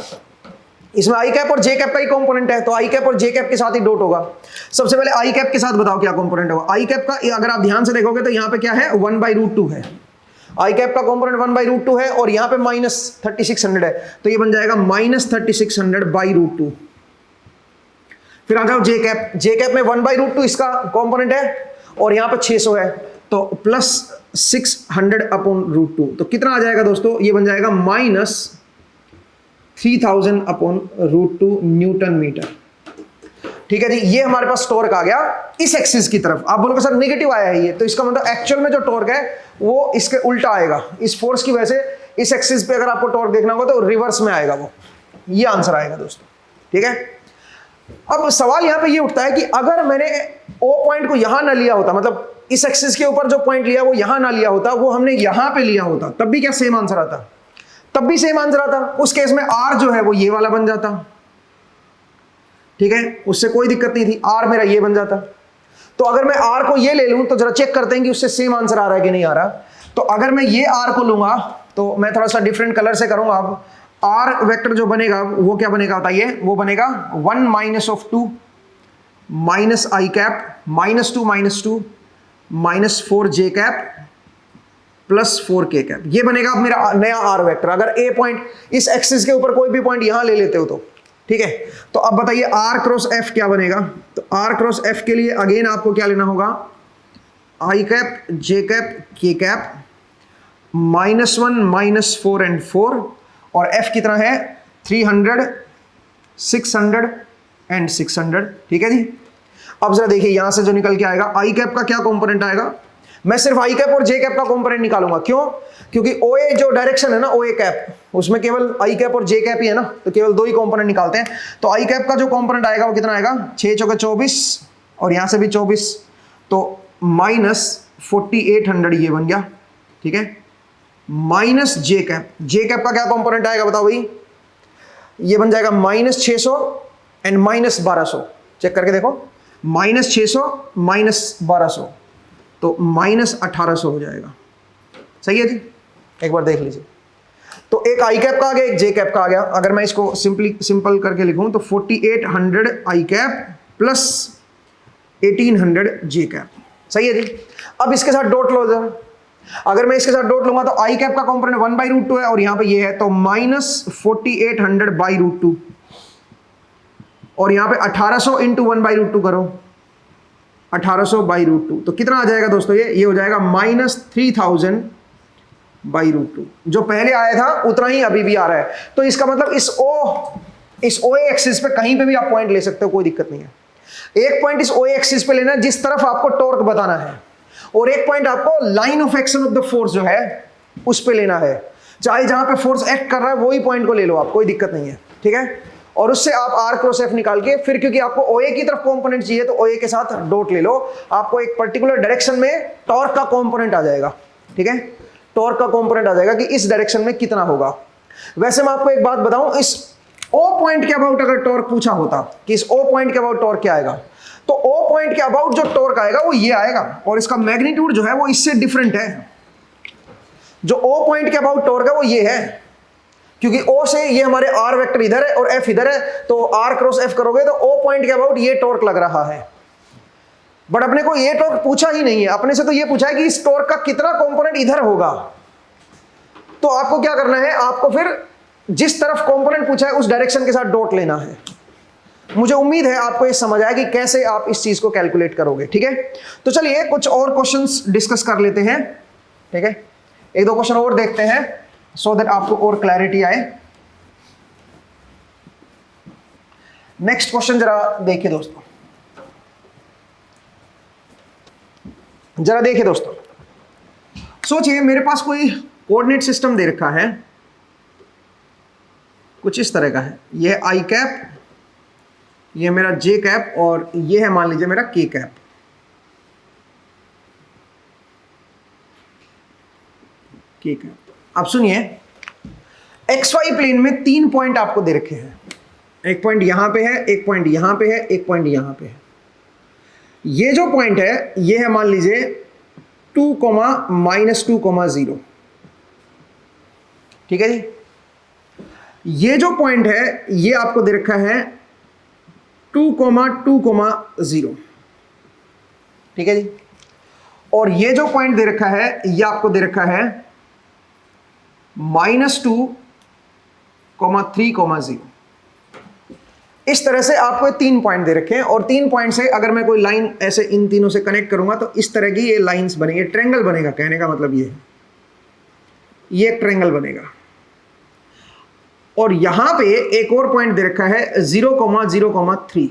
इसमें आई कैप और जे कैप का ही कंपोनेंट है, तो आई कैप और जे कैप के साथ ही डॉट होगा। सबसे पहले आई कैप के साथ बताओ क्या कंपोनेंट होगा। आई कैप का अगर आप ध्यान से देखोगे तो यहां पे क्या है, 1/√2 है। आई कैप का कंपोनेंट 1/√2 है, और यहां पे माइनस 3600 है, तो ये बन जाएगा माइनस 3600/√2। फिर आ जाओ जे कैप, जे कैप में 1/√2 इसका कंपोनेंट है, और यहां पे 600 है, तो प्लस 600/√2। तो कितना आ जाएगा दोस्तों, ये बन जाएगा माइनस 3000/√2 न्यूटन मीटर। ठीक है जी। ये हमारे पास टॉर्क आ गया इस एक्सिस की तरफ। आप बोलोगे सर नेगेटिव आया है ये, तो इसका मतलब एक्चुअल में जो टॉर्क है वो इसके उल्टा आएगा। इस फोर्स की वजह से इस एक्सिस पे अगर आपको टॉर्क देखना होगा तो रिवर्स में आएगा वो। ये आंसर आएगा दोस्तों, ठीक है। अब सवाल यहां पे ये उठता है कि अगर मैंने ओ पॉइंट को यहां ना लिया होता, मतलब इस एक्सिस के ऊपर जो पॉइंट लिया वो यहां ना लिया होता, वो हमने यहां पे लिया होता, तब भी क्या सेम आंसर आता, तब भी सेम आंसर आता। उस केस में आर जो है वो ये वाला बन जाता, ठीक है, उससे कोई दिक्कत नहीं थी, आर मेरा ये बन जाता। तो अगर मैं आर को ये ले लूं तो जरा चेक करते हैं कि उससे सेम आंसर आ रहा है कि नहीं आ रहा। तो अगर मैं ये आर को लूंगा तो मैं थोड़ा सा डिफरेंट कलर से करूंगा। अब आर वेक्टर जो बनेगा वो क्या बनेगा बताइए, वो बनेगा 1 minus of 2 minus I cap minus 2 minus 4 J cap plus 4 के कैप। ये बनेगा अब मेरा नया आर वेक्टर। अगर ए पॉइंट इस एक्सिस के ऊपर कोई भी पॉइंट यहां ले लेते हो तो ठीक है। तो अब बताइए आर क्रॉस एफ क्या बनेगा। तो आर क्रॉस एफ के लिए अगेन आपको क्या लेना होगा, आई कैप जे कैप के कैप। -1 -4 एंड 4, और F कितना है 300 600 एंड 600। ठीक है जी। अब जरा देखिए यहां से जो निकल के आएगा आई कैप का क्या कंपोनेंट आएगा, मैं सिर्फ आई कैप और जे कैप का कंपोनेंट निकालूंगा। क्यों? क्योंकि ओए जो डायरेक्शन है ना ओए कैप, उसमें केवल आई कैप और जे कैप ही है ना, तो केवल दो ही कंपोनेंट निकालते हैं। तो आई कैप का जो कंपोनेंट आएगा वो कितना आएगा 6 चौके 24 और यहां से भी 24, तो -4800 ये बन गया। ठीक है, माइनस जे कैप, जे कैप का क्या कंपोनेंट आएगा बताओ भाई, ये बन जाएगा -600 एंड -1200। चेक करके देखो, -600 -1200 तो -1800 हो जाएगा। सही है जी, एक बार देख लीजिए। तो एक आई कैप का आ गया, एक जे कैप का आ गया। अगर मैं इसको सिंपल करके लिखूं तो 4800 आई कैप प्लस 1800 जे कैप। सही है जी। अब इसके साथ डॉट लो जरा, अगर मैं इसके साथ डॉट लूंगा तो आई कैप का कंपोनेंट 1/√2 है और यहां पे ये है, तो -4800/√2 और यहां पे 1800 इंटू 1/√2 करो, 1800/√2 तो कितना आ जाएगा दोस्तों, ये हो जाएगा -3000/√2। जो पहले आया था उतना ही अभी भी आ रहा है। तो इसका मतलब इस OA एक्सिस पे कहीं पे भी आप पॉइंट ले सकते हो, कोई दिक्कत नहीं है। एक पॉइंट इस OA एक्सिस पे लेना जिस तरफ आपको टॉर्क बताना है, और एक पॉइंट आपको line of action of the force जो है उस पे लेना है। चाहे जहां पे फोर्स एक्ट कर रहा है वही पॉइंट को ले लो आप, कोई दिक्कत नहीं है। ठीक है, और उससे आप R क्रॉस F निकाल के फिर, क्योंकि आपको OA की तरफ कंपोनेंट चाहिए तो OA के साथ डॉट ले लो, आपको एक पर्टिकुलर डायरेक्शन में टॉर्क का कंपोनेंट आ जाएगा। ठीक है, टॉर्क का कंपोनेंट आ जाएगा कि इस डायरेक्शन में कितना होगा। वैसे मैं आपको एक बात बताऊं, इस O पॉइंट के अबाउट अगर टॉर्क पूछा होता कि इस O पॉइंट के अबाउट टॉर्क क्या आएगा, तो O पॉइंट के अबाउट जो टॉर्क आएगा वो ये आएगा, और इसका मैग्नीट्यूड जो है वो इससे डिफरेंट है। जो O पॉइंट के अबाउट टॉर्क है वो ये है, क्योंकि O से ये हमारे R वेक्टर इधर है और F इधर है, तो R क्रॉस F करोगे तो O पॉइंट के अबाउट ये टॉर्क लग रहा है। बट अपने को ये टॉर्क पूछा ही नहीं है, अपने से तो ये पूछा है कि इस टॉर्क का कितना कंपोनेंट इधर होगा। तो आपको क्या करना है, आपको फिर जिस तरफ कंपोनेंट पूछा है उस डायरेक्शन के साथ डॉट लेना है। मुझे उम्मीद है आपको ये समझ आया कि कैसे आप इस चीज को कैलकुलेट करोगे। ठीक है, तो चलिए कुछ और क्वेश्चंस डिस्कस कर लेते हैं। ठीक है, एक दो क्वेश्चन और देखते हैं सो दैट आपको और क्लैरिटी आए। नेक्स्ट क्वेश्चन जरा देखिए दोस्तों, जरा देखिए दोस्तों, सोचिए मेरे पास कोई कोऑर्डिनेट सिस्टम दे रखा है, कुछ इस तरह का है। ये आई कैप, ये मेरा जे कैप, और ये है मान लीजिए मेरा के कैप। के कैप। अब सुनिए, XY प्लेन में 3 पॉइंट आपको दे रखे हैं। एक पॉइंट यहां पे है, एक पॉइंट यहां पे है, एक पॉइंट यहां पे है। ये जो पॉइंट है ये है मान लीजिए 2, -2, 0। ठीक है जी। ये जो पॉइंट है ये आपको दे रखा है 2, 2, 0। ठीक है जी। और ये जो पॉइंट दे रखा है ये आपको दे रखा है -2, 3, 0। इस तरह से आपको 3 पॉइंट दे रखे हैं, और 3 पॉइंट से अगर मैं कोई लाइन ऐसे इन तीनों से कनेक्ट करूंगा तो इस तरह की ये लाइंस बनेंगे, ट्रायंगल बनेगा। कहने का मतलब ये है, ये एक ट्रायंगल बनेगा। और यहां पे एक और पॉइंट दे रखा है 0, 0, 3।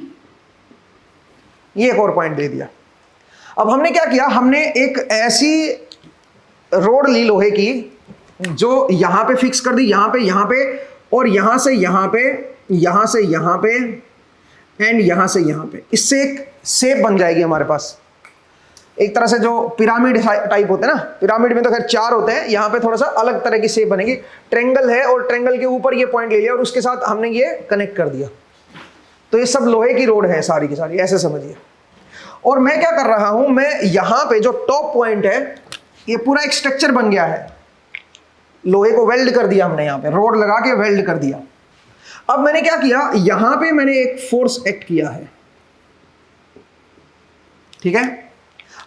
ये एक और पॉइंट दे दिया। अब हमने क्या किया, हमने एक ऐसी रोड ली लोहे की जो यहां पे फिक्स कर दी, यहां पे, और यहां से यहां पे, यहां से यहां पे, एंड यहां से यहां पे। इससे एक शेप बन जाएगी हमारे पास, एक तरह से जो पिरामिड टाइप होते हैं ना, पिरामिड में तो खैर 4 होते हैं, यहां पे थोड़ा सा अलग तरह की शेप बनेगी। ट्रायंगल है और ट्रायंगल के ऊपर ये पॉइंट ले लिया और उसके साथ हमने ये कनेक्ट कर दिया। तो ये सब लोहे की रोड है सारी की सारी, ऐसे समझिए। और मैं क्या कर रहा हूं, मैं यहां पे जो टॉप पॉइंट है ये पूरा एक स्ट्रक्चर बन गया है, लोहे को वेल्ड कर दिया हमने, यहां पे रोड लगा के वेल्ड कर दिया। अब मैंने क्या किया, यहां पे मैंने एक फोर्स एक्ट किया है। ठीक है,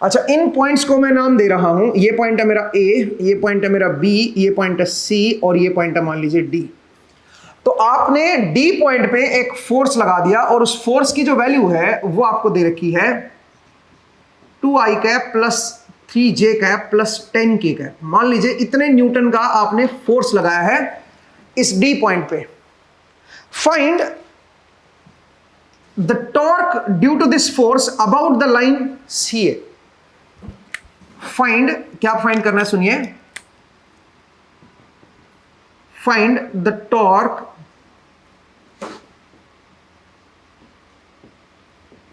अच्छा इन पॉइंट्स को मैं नाम दे रहा हूं, ये पॉइंट है मेरा A, ये पॉइंट है मेरा B, ये पॉइंट है C, और ये पॉइंट है मान लीजिए D। तो आपने D पॉइंट पे एक फोर्स लगा दिया, और उस फोर्स की जो वैल्यू है वो आपको दे रखी है 2i cap plus 3j cap plus 10k cap. मान लीजिए इतने न्यूटन का आपने फोर्स लगाया है इस डी पॉइंट पे। Find the torque due to this force about the line C A. Find, क्या फाइंड करना है सुनिए, find the torque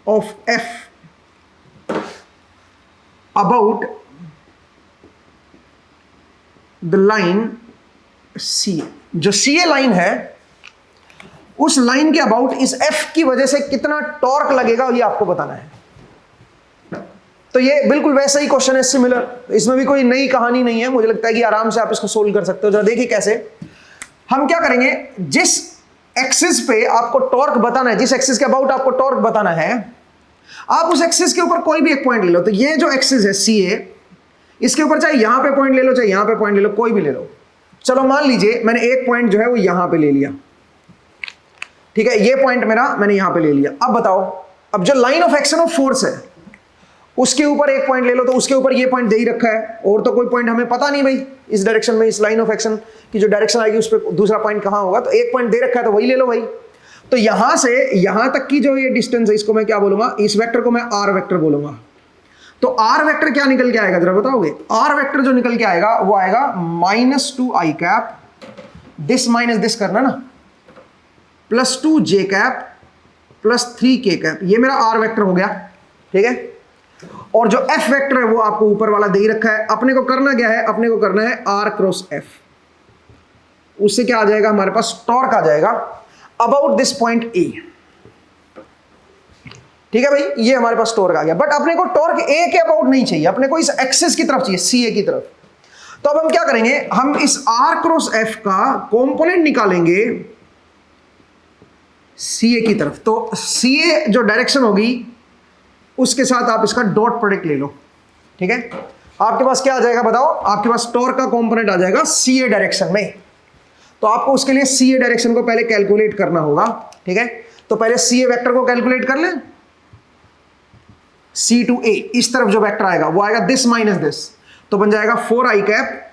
of F about the line C A. जो सी ए लाइन है उस लाइन के अबाउट इस एफ की वजह से कितना टॉर्क लगेगा ये आपको बताना है। तो ये बिल्कुल वैसा ही क्वेश्चन है, सिमिलर, इसमें भी कोई नई कहानी नहीं है। मुझे लगता है कि आराम से आप इसको सोल्व कर सकते हो। जरा देखिए कैसे। हम क्या करेंगे, जिस एक्सिस पे आपको टॉर्क बताना है, जिस एक्सिस के अबाउट आपको टॉर्क बताना है, आप उस एक्सिस के ऊपर कोई भी एक पॉइंट ले लो। तो ये जो एक्सिस है सी ए, इसके ऊपर चाहे यहां पे पॉइंट ले लो, चाहे यहां पे पॉइंट ले लो, कोई भी ले लो। चलो मान लीजिए मैंने एक पॉइंट जो है वो यहां पे ले लिया, ठीक है, ये पॉइंट मेरा मैंने यहां पे ले लिया। अब बताओ, अब जो line of action of force है उसके ऊपर एक पॉइंट ले लो, तो उसके ऊपर ये पॉइंट दे ही रखा है, और तो कोई पॉइंट हमें पता नहीं भाई इस डायरेक्शन में, इस लाइन ऑफ एक्शन की जो डायरेक्शन आएगी उस पर दूसरा पॉइंट कहां होगा। तो एक पॉइंट दे रखा है तो वही ले लो भाई। तो यहां से यहां तक की जो ये डिस्टेंस है, इसको मैं क्या बोलूंगा, इस वेक्टर को मैं आर वेक्टर बोलूंगा। तो आर वेक्टर क्या निकल के आएगा जरा बताओगे? आर वेक्टर जो निकल के आएगा वो आएगा -2i cap, this minus this करना ना, +2j cap plus 3k cap. ये मेरा आर वेक्टर हो गया, ठीक है। और जो एफ वेक्टर है वो आपको ऊपर वाला दे ही रखा है। अपने को करना क्या है, अपने को करना है r क्रॉस f। उससे क्या आ जाएगा हमारे पास, टॉर्क आ जाएगा अबाउट दिस पॉइंट ए, ठीक है भाई। ये हमारे पास टॉर्क आ गया। बट अपने को टॉर्क ए के अबाउट नहीं चाहिए, अपने को इस एक्सिस की तरफ चाहिए, सी ए की तरफ। तो अब हम क्या करेंगे, हम इस r क्रॉस f का कॉम्पोनेंट निकालेंगे सी ए की तरफ। तो सी ए जो डायरेक्शन होगी उसके साथ आप इसका डॉट प्रोडक्ट ले लो, ठीक है। आपके पास क्या आ जाएगा बताओ, आपके पास टॉर्क का कंपोनेंट आ जाएगा सी ए डायरेक्शन में। तो आपको उसके लिए सी ए डायरेक्शन को पहले कैलकुलेट करना होगा, ठीक है। तो पहले सी ए वेक्टर को कैलकुलेट कर लें। सी टू ए, इस तरफ जो वेक्टर आएगा वो आएगा दिस माइनस दिस, तो बन जाएगा 4i cap,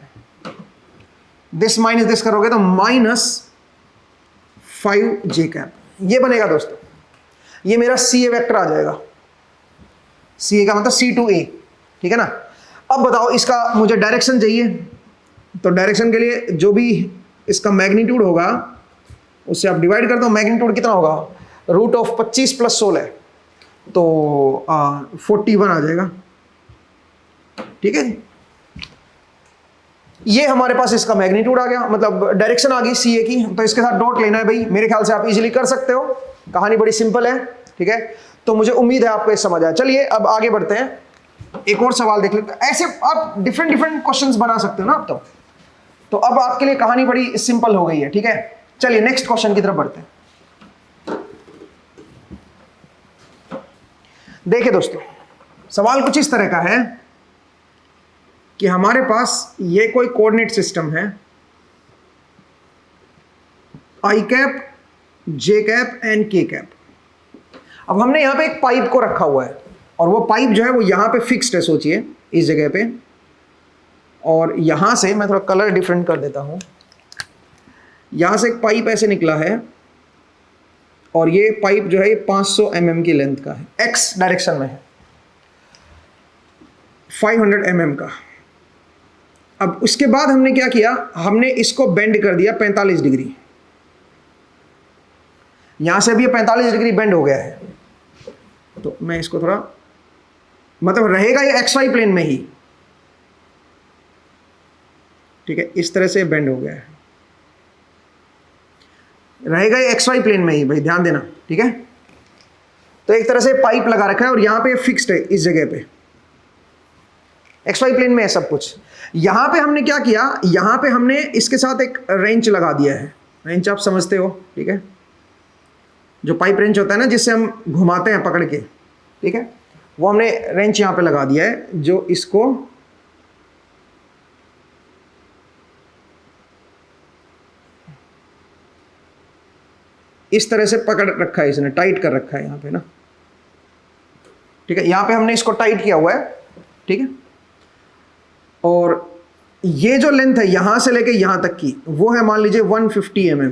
this minus this करोगे तो -5j कैप। ये बनेगा दोस्तों, ये मेरा सी ए वेक्टर आ जाएगा। सी ए का मतलब सी टू ए, ठीक है ना। अब बताओ इसका मुझे डायरेक्शन चाहिए, तो डायरेक्शन के लिए जो भी इसका मैग्नीट्यूड होगा उससे आप डिवाइड कर दो। मैग्नीट्यूड कितना होगा, √25 + 16, तो 41 आ जाएगा, ठीक है। ये हमारे पास इसका मैग्नीट्यूड आ गया, मतलब डायरेक्शन आ गई सी ए की। तो इसके साथ डॉट लेना है भाई, मेरे ख्याल से आप इजीली कर सकते हो, कहानी बड़ी सिंपल है, ठीक है। तो मुझे उम्मीद है आपको ये समझ आया। चलिए अब आगे बढ़ते हैं, एक और सवाल देख लेते हैं। ऐसे आप डिफरेंट क्वेश्चंस बना सकते हो ना आप तो अब आपके लिए कहानी बड़ी सिंपल हो गई है, ठीक है। चलिए नेक्स्ट क्वेश्चन की तरफ बढ़ते हैं। देखिए दोस्तों, सवाल कुछ इस तरह का है कि हमारे पास ये कोई कोऑर्डिनेट सिस्टम है, i cap, j cap and k cap. अब हमने यहां पे एक पाइप को रखा हुआ है, और वो पाइप जो है वो यहां पे फिक्स्ड है, सोचिए इस जगह पे। और यहां से मैं थोड़ा कलर डिफरेंट कर देता हूं, यहां से एक पाइप ऐसे निकला है, और ये पाइप जो है ये 500 mm की लेंथ का है, x डायरेक्शन में है, 500 mm का। अब उसके बाद हमने क्या किया, हमने इसको बेंड कर दिया 45 डिग्री। यहां से भी ये 45 डिग्री बेंड हो गया है। तो मैं इसको थोड़ा, मतलब रहेगा ये XY प्लेन में ही, ठीक है, इस तरह से बेंड हो गया है, रहेगा ये XY प्लेन में ही भाई, ध्यान देना, ठीक है। तो एक तरह से पाइप लगा रखा है और यहां पे फिक्स्ड है इस जगह पे, XY प्लेन में है सब कुछ। यहां पे हमने क्या किया, यहां पे हमने इसके साथ एक रेंच लगा दिया है। रेंच आप समझते हो, ठीक है, जो पाइप रेंच होता है ना जिससे हम घुमाते हैं पकड़ के, ठीक है, वो हमने रेंच यहां पे लगा दिया है, जो इसको इस तरह से पकड़ रखा है, इसने टाइट कर रखा है यहां पे ना, ठीक है। यहां पे हमने इसको टाइट किया हुआ है, ठीक है। और ये जो लेंथ है यहां से लेके यहां तक की वो है मान लीजिए 150 mm,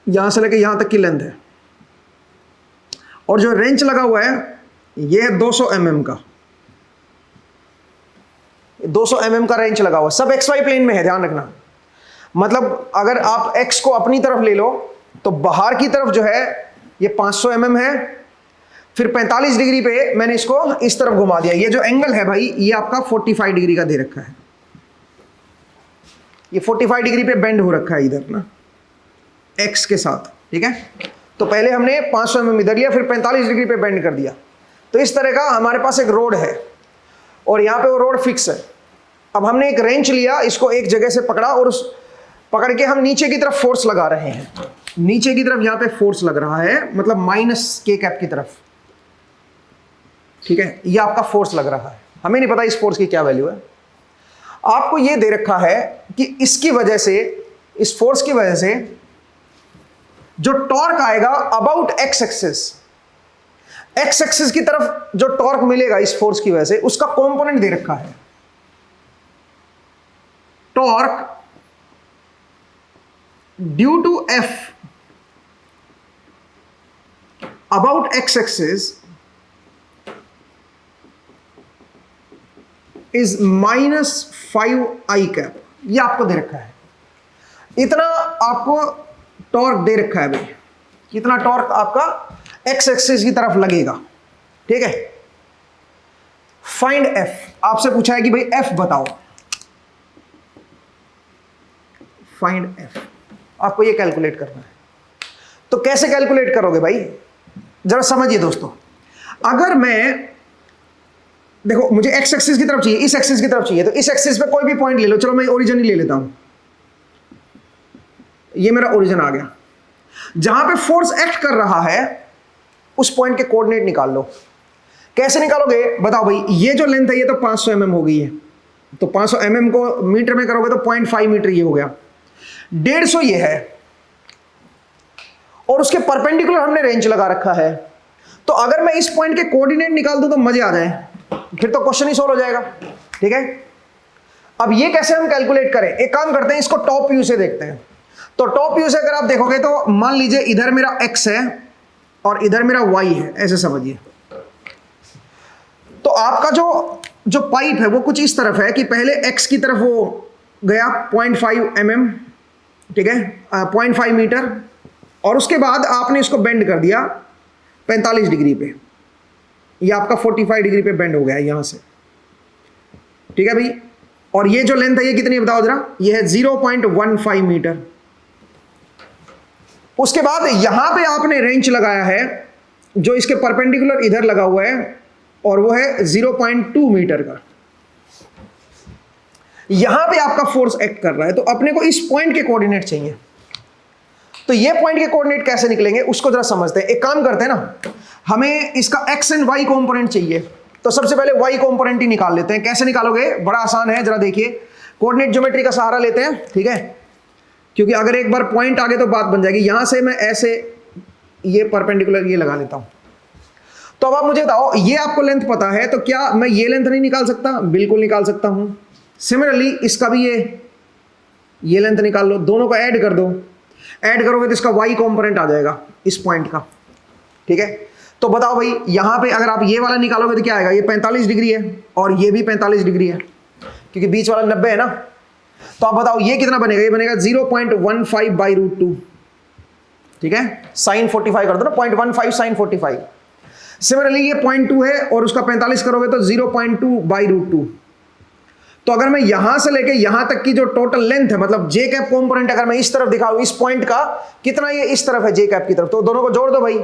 यहां से लेके यहां तक की लेंथ है। और जो रेंच लगा हुआ है ये है 200 mm का, 200 mm का रेंच लगा हुआ, सब XY प्लेन में है, ध्यान रखना। मतलब अगर आप X को अपनी तरफ ले लो तो बाहर की तरफ जो है ये 500 mm है, फिर 45 डिग्री पे मैंने इसको इस तरफ घुमा दिया। ये जो एंगल है भाई ये आपका 45 डिग्री का दे रखा है, ये 45 डिग्री पे बेंड हो रखा है इधर ना X के साथ, ठीक है। तो पहले हमने 500 mm इधर लिया, फिर 45 डिग्री पे बेंड कर दिया। तो इस तरह का हमारे पास एक रोड है और यहाँ पे वो रोड फिक्स है। अब हमने एक रेंच लिया, इसको एक जगह से पकड़ा और उस पकड़ के हम नीचे की तरफ फोर्स लगा रहे हैं। नीचे की तरफ यहाँ पे फोर्स लग रहा है, मतलब माइनस K कैप की तरफ, ठीक है। ये आपका फोर्स लग रहा है, हमें नहीं पता इस फोर्स की क्या वैल्यू है। आपको ये दे रखा है कि इसकी वजह से, इस फोर्स की वजह से जो टॉर्क आएगा अबाउट X एक्सिस की तरफ जो टॉर्क मिलेगा इस फोर्स की वजह से, उसका कंपोनेंट दे रखा है। Torque due to F about X axis is -5I cap, ये आपको दे रखा है। इतना आपको टॉर्क दे रखा है भाई, कितना टॉर्क आपका X एक्सिस की तरफ लगेगा, ठीक है। फाइंड F, आपसे पूछा है कि भाई F बताओ, फाइंड F, आपको ये कैलकुलेट करना है। तो कैसे कैलकुलेट करोगे भाई, जरा समझिए दोस्तों। अगर मैं, देखो मुझे X एक्सिस की तरफ चाहिए, इस एक्सिस की तरफ चाहिए, तो इस एक्सिस पे कोई भी पॉइंट ले लो, चलो मैं ओरिजिन ही ले लेता हूं, ये मेरा ओरिजिन आ गया। जहां पे फोर्स एक्ट कर रहा है उस पॉइंट के कोऑर्डिनेट निकाल लो। कैसे निकालोगे बताओ भाई। ये जो लेंथ है ये तो 500 mm हो गई है, तो 500 mm को मीटर में करोगे तो 0.5 मीटर ये हो गया, 150 ये है, और उसके परपेंडिकुलर हमने रेंज लगा रखा है। तो अगर मैं इस पॉइंट के कोऑर्डिनेट निकाल दूं तो मजे आ जाए, फिर तो क्वेश्चन ही सोल्व हो जाएगा, ठीक है। अब ये कैसे हम कैलकुलेट करें, एक काम करते हैं, इसको टॉप व्यू से देखते हैं। तो टॉप व्यू से अगर आप देखोगे तो मान लीजिए इधर मेरा X है और इधर मेरा Y है, ऐसे समझिए। तो आपका जो पाइप है वो कुछ इस तरफ है कि पहले X की तरफ वो गया 0.5 mm, ठीक है, 0.5 मीटर, और उसके बाद आपने इसको बेंड कर दिया 45 डिग्री पे, ये आपका 45 डिग्री पे बेंड हो गया है यहां से, ठीक है भाई। और ये जो लेंथ है ये कितनी बताओ जरा, ये है 0.15 मीटर। उसके बाद यहां पे आपने रेंच लगाया है जो इसके परपेंडिकुलर इधर लगा हुआ है, और वो है 0.2 मीटर का। यहां पे आपका फोर्स एक्ट कर रहा है, तो अपने को इस पॉइंट के कोऑर्डिनेट चाहिए। तो ये पॉइंट के कोऑर्डिनेट कैसे निकलेंगे उसको जरा समझते हैं। एक काम करते हैं ना, हमें इसका X एंड Y कंपोनेंट चाहिए, तो सबसे पहले Y कंपोनेंट ही निकाल लेते हैं। कैसे निकालोगे, बड़ा आसान है, जरा देखिए। कोऑर्डिनेट ज्योमेट्री का सहारा लेते हैं, ठीक है, क्योंकि अगर एक बार पॉइंट आ गए तो बात बन जाएगी। यहां से मैं ऐसे ये परपेंडिकुलर ये लगा लेता हूं। तो अब आप मुझे बताओ, ये आपको लेंथ पता है, तो क्या मैं ये लेंथ नहीं निकाल सकता? बिल्कुल निकाल सकता हूं। सिमिलरली इसका भी ये लेंथ निकाल लो, दोनों को ऐड कर दो। ऐड करोगे तो इसका Y कंपोनेंट आ जाएगा इस पॉइंट का, ठीक है। तो बताओ भाई, यहां पे अगर आप ये वाला निकालोगे तो क्या आएगा, ये 45 डिग्री है और ये भी 45 डिग्री है, क्योंकि बीच वाला 90 है ना। तो आप बताओ ये कितना बनेगा, ये बनेगा 0.15/√2, ठीक है। साइन 45 कर दो ना, 0.15 साइन 45। सिमिलरली ये 0.2 है और उसका 45 करोगे तो 0.2/√2। तो अगर मैं यहां से लेके यहां तक की जो टोटल लेंथ है, मतलब जे कैप कंपोनेंट अगर मैं इस तरफ दिखाऊं, इस पॉइंट का कितना ये इस तरफ है जे कैप की तरफ, तो दोनों को जोड़ दो भाई।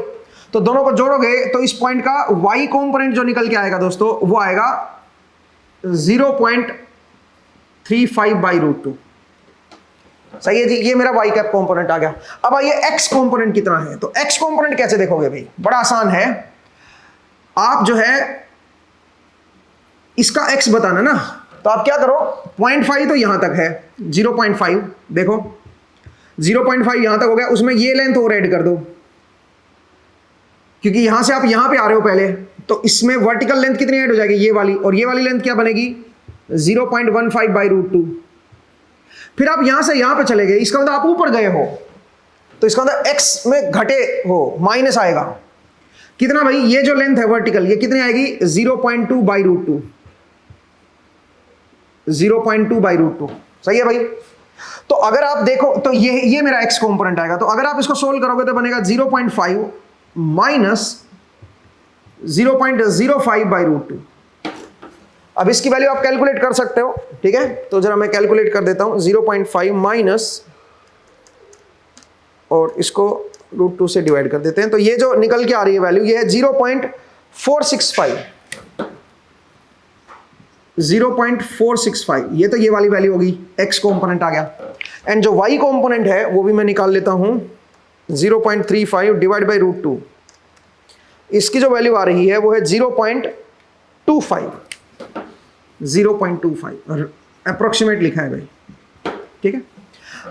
तो दोनों को जोड़ोगे तो इस पॉइंट का Y कंपोनेंट जो निकल के आएगा दोस्तों, वो आएगा 0.35/√2। सही है जी, ये मेरा Y कैप कंपोनेंट आ गया। अब आइए X कंपोनेंट कितना है। तो X कंपोनेंट कैसे देखोगे भाई, बड़ा आसान है। आप जो है इसका X बताना ना, तो आप क्या करो, 0.5 तो यहां तक है, 0.5 देखो, 0.5 यहां तक हो गया, उसमें ये लेंथ और ऐड कर दो, क्योंकि यहां से आप यहां पे आ रहे हो पहले, तो इसमें वर्टिकल लेंथ कितनी ऐड हो जाएगी, ये वाली, और ये वाली लेंथ क्या बनेगी 0.15/√2। फिर आप यहां से यहां पे चले गए, इसका मतलब आप ऊपर गए हो, तो इसका मतलब x में घटे हो, माइनस आएगा कितना भाई, ये जो लेंथ है वर्टिकल ये कितनी आएगी 0.2/√2, 0.2/√2। सही है भाई। तो अगर आप देखो तो ये मेरा x कंपोनेंट आएगा, तो अगर आप इसको सोल्व करोगे तो बनेगा 0.5 माइनस 0.05/√2। अब इसकी वैल्यू आप कैलकुलेट कर सकते हो, ठीक है। तो जरा मैं कैलकुलेट कर देता हूं, 0.5 माइनस और इसको √2 से डिवाइड कर देते हैं, तो ये जो निकल के आ रही है वैल्यू ये है 0.465, 0.465। ये तो ये वाली वैल्यू होगी, x कंपोनेंट आ गया। एंड जो y कंपोनेंट है वो भी मैं निकाल लेता हूं, 0.35 डिवाइड बाई √2। इसकी जो वैल्यू आ रही है वो है 0.25, 0.25 अप्रोक्सीमेट लिखा है भाई, ठीक है।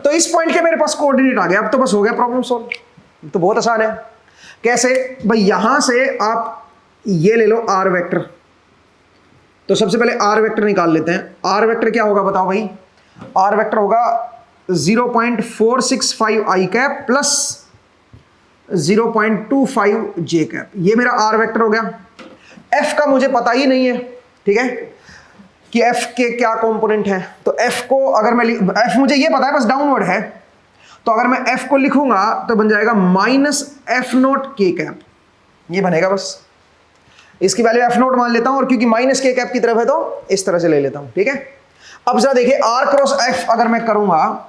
तो इस पॉइंट के मेरे पास कोऑर्डिनेट आ गया, अब तो बस हो गया प्रॉब्लम सॉल्व। तो बहुत आसान है। कैसे भाई, यहां से आप ये ले लो r वेक्टर, तो सबसे पहले r वेक्टर निकाल लेते हैं। r वेक्टर क्या होगा बताओ भाई, r वेक्टर होगा 0.465 i cap plus 0.25 j cap, ये मेरा r वेक्टर हो गया। f का मुझे पता ही नहीं है, ठीक है, कि f के क्या कंपोनेंट है। तो f को अगर मैं f मुझे ये पता है बस डाउनवर्ड है, तो अगर मैं f को लिखूंगा तो बन जाएगा -f0 k कैप, ये बनेगा बस। इसकी वैल्यू f0 मान लेता हूं, और क्योंकि माइनस k कैप की तरफ है तो इस तरह से ले लेता हूं, ठीक है। अब जरा देखिए r क्रॉस f अगर मैं करूंगा,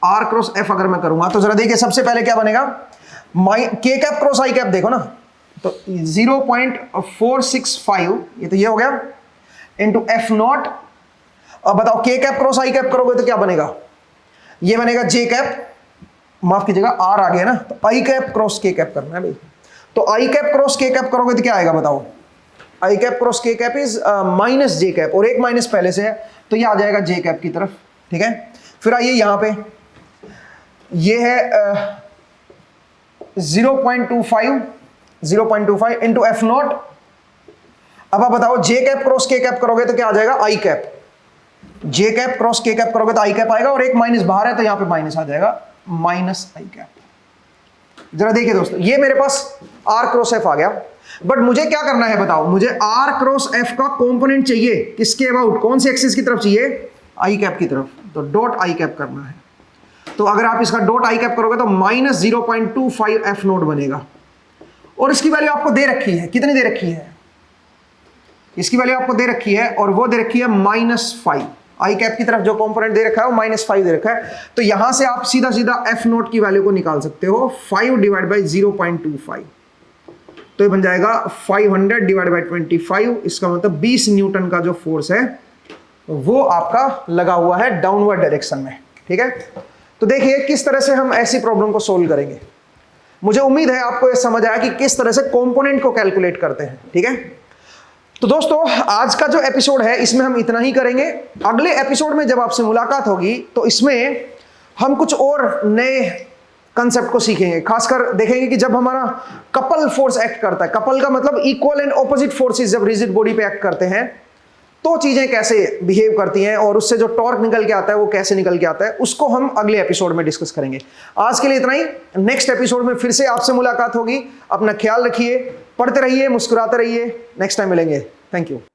r क्रॉस f अगर मैं करूंगा तो जरा देखिए सबसे पहले क्या बनेगा, k cap cross i cap देखो ना, तो 0.465 ये तो ये हो गया इंटू f0। अब बताओ k cap cross i cap करोगे तो क्या बनेगा, ये बनेगा j कैप, माफ कीजिएगा r आ गया ना, तो i cap cross k cap करना है भाई। तो i cap cross k cap करोगे तो क्या आएगा बताओ, i cap cross k cap is minus j cap, और एक माइनस पहले से है तो ये आ जाएगा j कैप की तरफ, ठीक है। फिर आइए यहां पे, ये है 0.25 इंटू f0। अब आप बताओ j cap cross k cap करोगे तो क्या आ जाएगा i cap, j cap cross k cap करोगे तो i कैप आएगा, और एक माइनस बाहर है तो यहां पे माइनस आ जाएगा, माइनस i कैप। जरा देखिए दोस्तों, ये मेरे पास r क्रॉस f आ गया, बट मुझे क्या करना है बताओ, मुझे r क्रॉस f का कंपोनेंट चाहिए, किसके अबाउट, कौन सी एक्सिस की तरफ चाहिए, i कैप की तरफ, तो डॉट i कैप करना है। तो अगर आप इसका डॉट i कैप करोगे तो -0.25 f0 बनेगा, और इसकी वैल्यू आपको दे रखी है, कितनी दे रखी है, इसकी वैल्यू आपको दे रखी है, और वो दे रखी है -5। आई कैप की तरफ जो कंपोनेंट दे रखा है वो -5 दे रखा है, तो यहां से आप सीधा सीधा f0 की वैल्यू को निकाल सकते हो, 5 डिवाइड बाई 0.25, तो ये बन जाएगा 500 डिवाइड बाई 25। इसका मतलब 20 न्यूटन का जो फोर्स है वो आपका लगा हुआ है डाउनवर्ड डायरेक्शन में, ठीक है। तो देखिए किस तरह से हम ऐसी प्रॉब्लम को सोल्व करेंगे। मुझे उम्मीद है आपको ये समझ आया कि किस तरह से कंपोनेंट को कैलकुलेट करते हैं, ठीक है। तो दोस्तों आज का जो एपिसोड है इसमें हम इतना ही करेंगे। अगले एपिसोड में जब आपसे मुलाकात होगी तो इसमें हम कुछ और नए कंसेप्ट को सीखेंगे। खासकर देखेंगे कि जब हमारा कपल फोर्स एक्ट करता है, कपल का मतलब इक्वल एंड ऑपोजिट फोर्सेस जब रिजिड बॉडी पे एक्ट करते हैं तो चीजें कैसे बिहेव करती हैं, और उससे जो टॉर्क निकल के आता है वो कैसे निकल के आता है, उसको हम अगले एपिसोड में डिस्कस करेंगे। आज के लिए इतना ही, नेक्स्ट एपिसोड में फिर से आपसे मुलाकात होगी। अपना ख्याल रखिए, पढ़ते रहिए, मुस्कुराते रहिए, नेक्स्ट टाइम मिलेंगे। Thank you.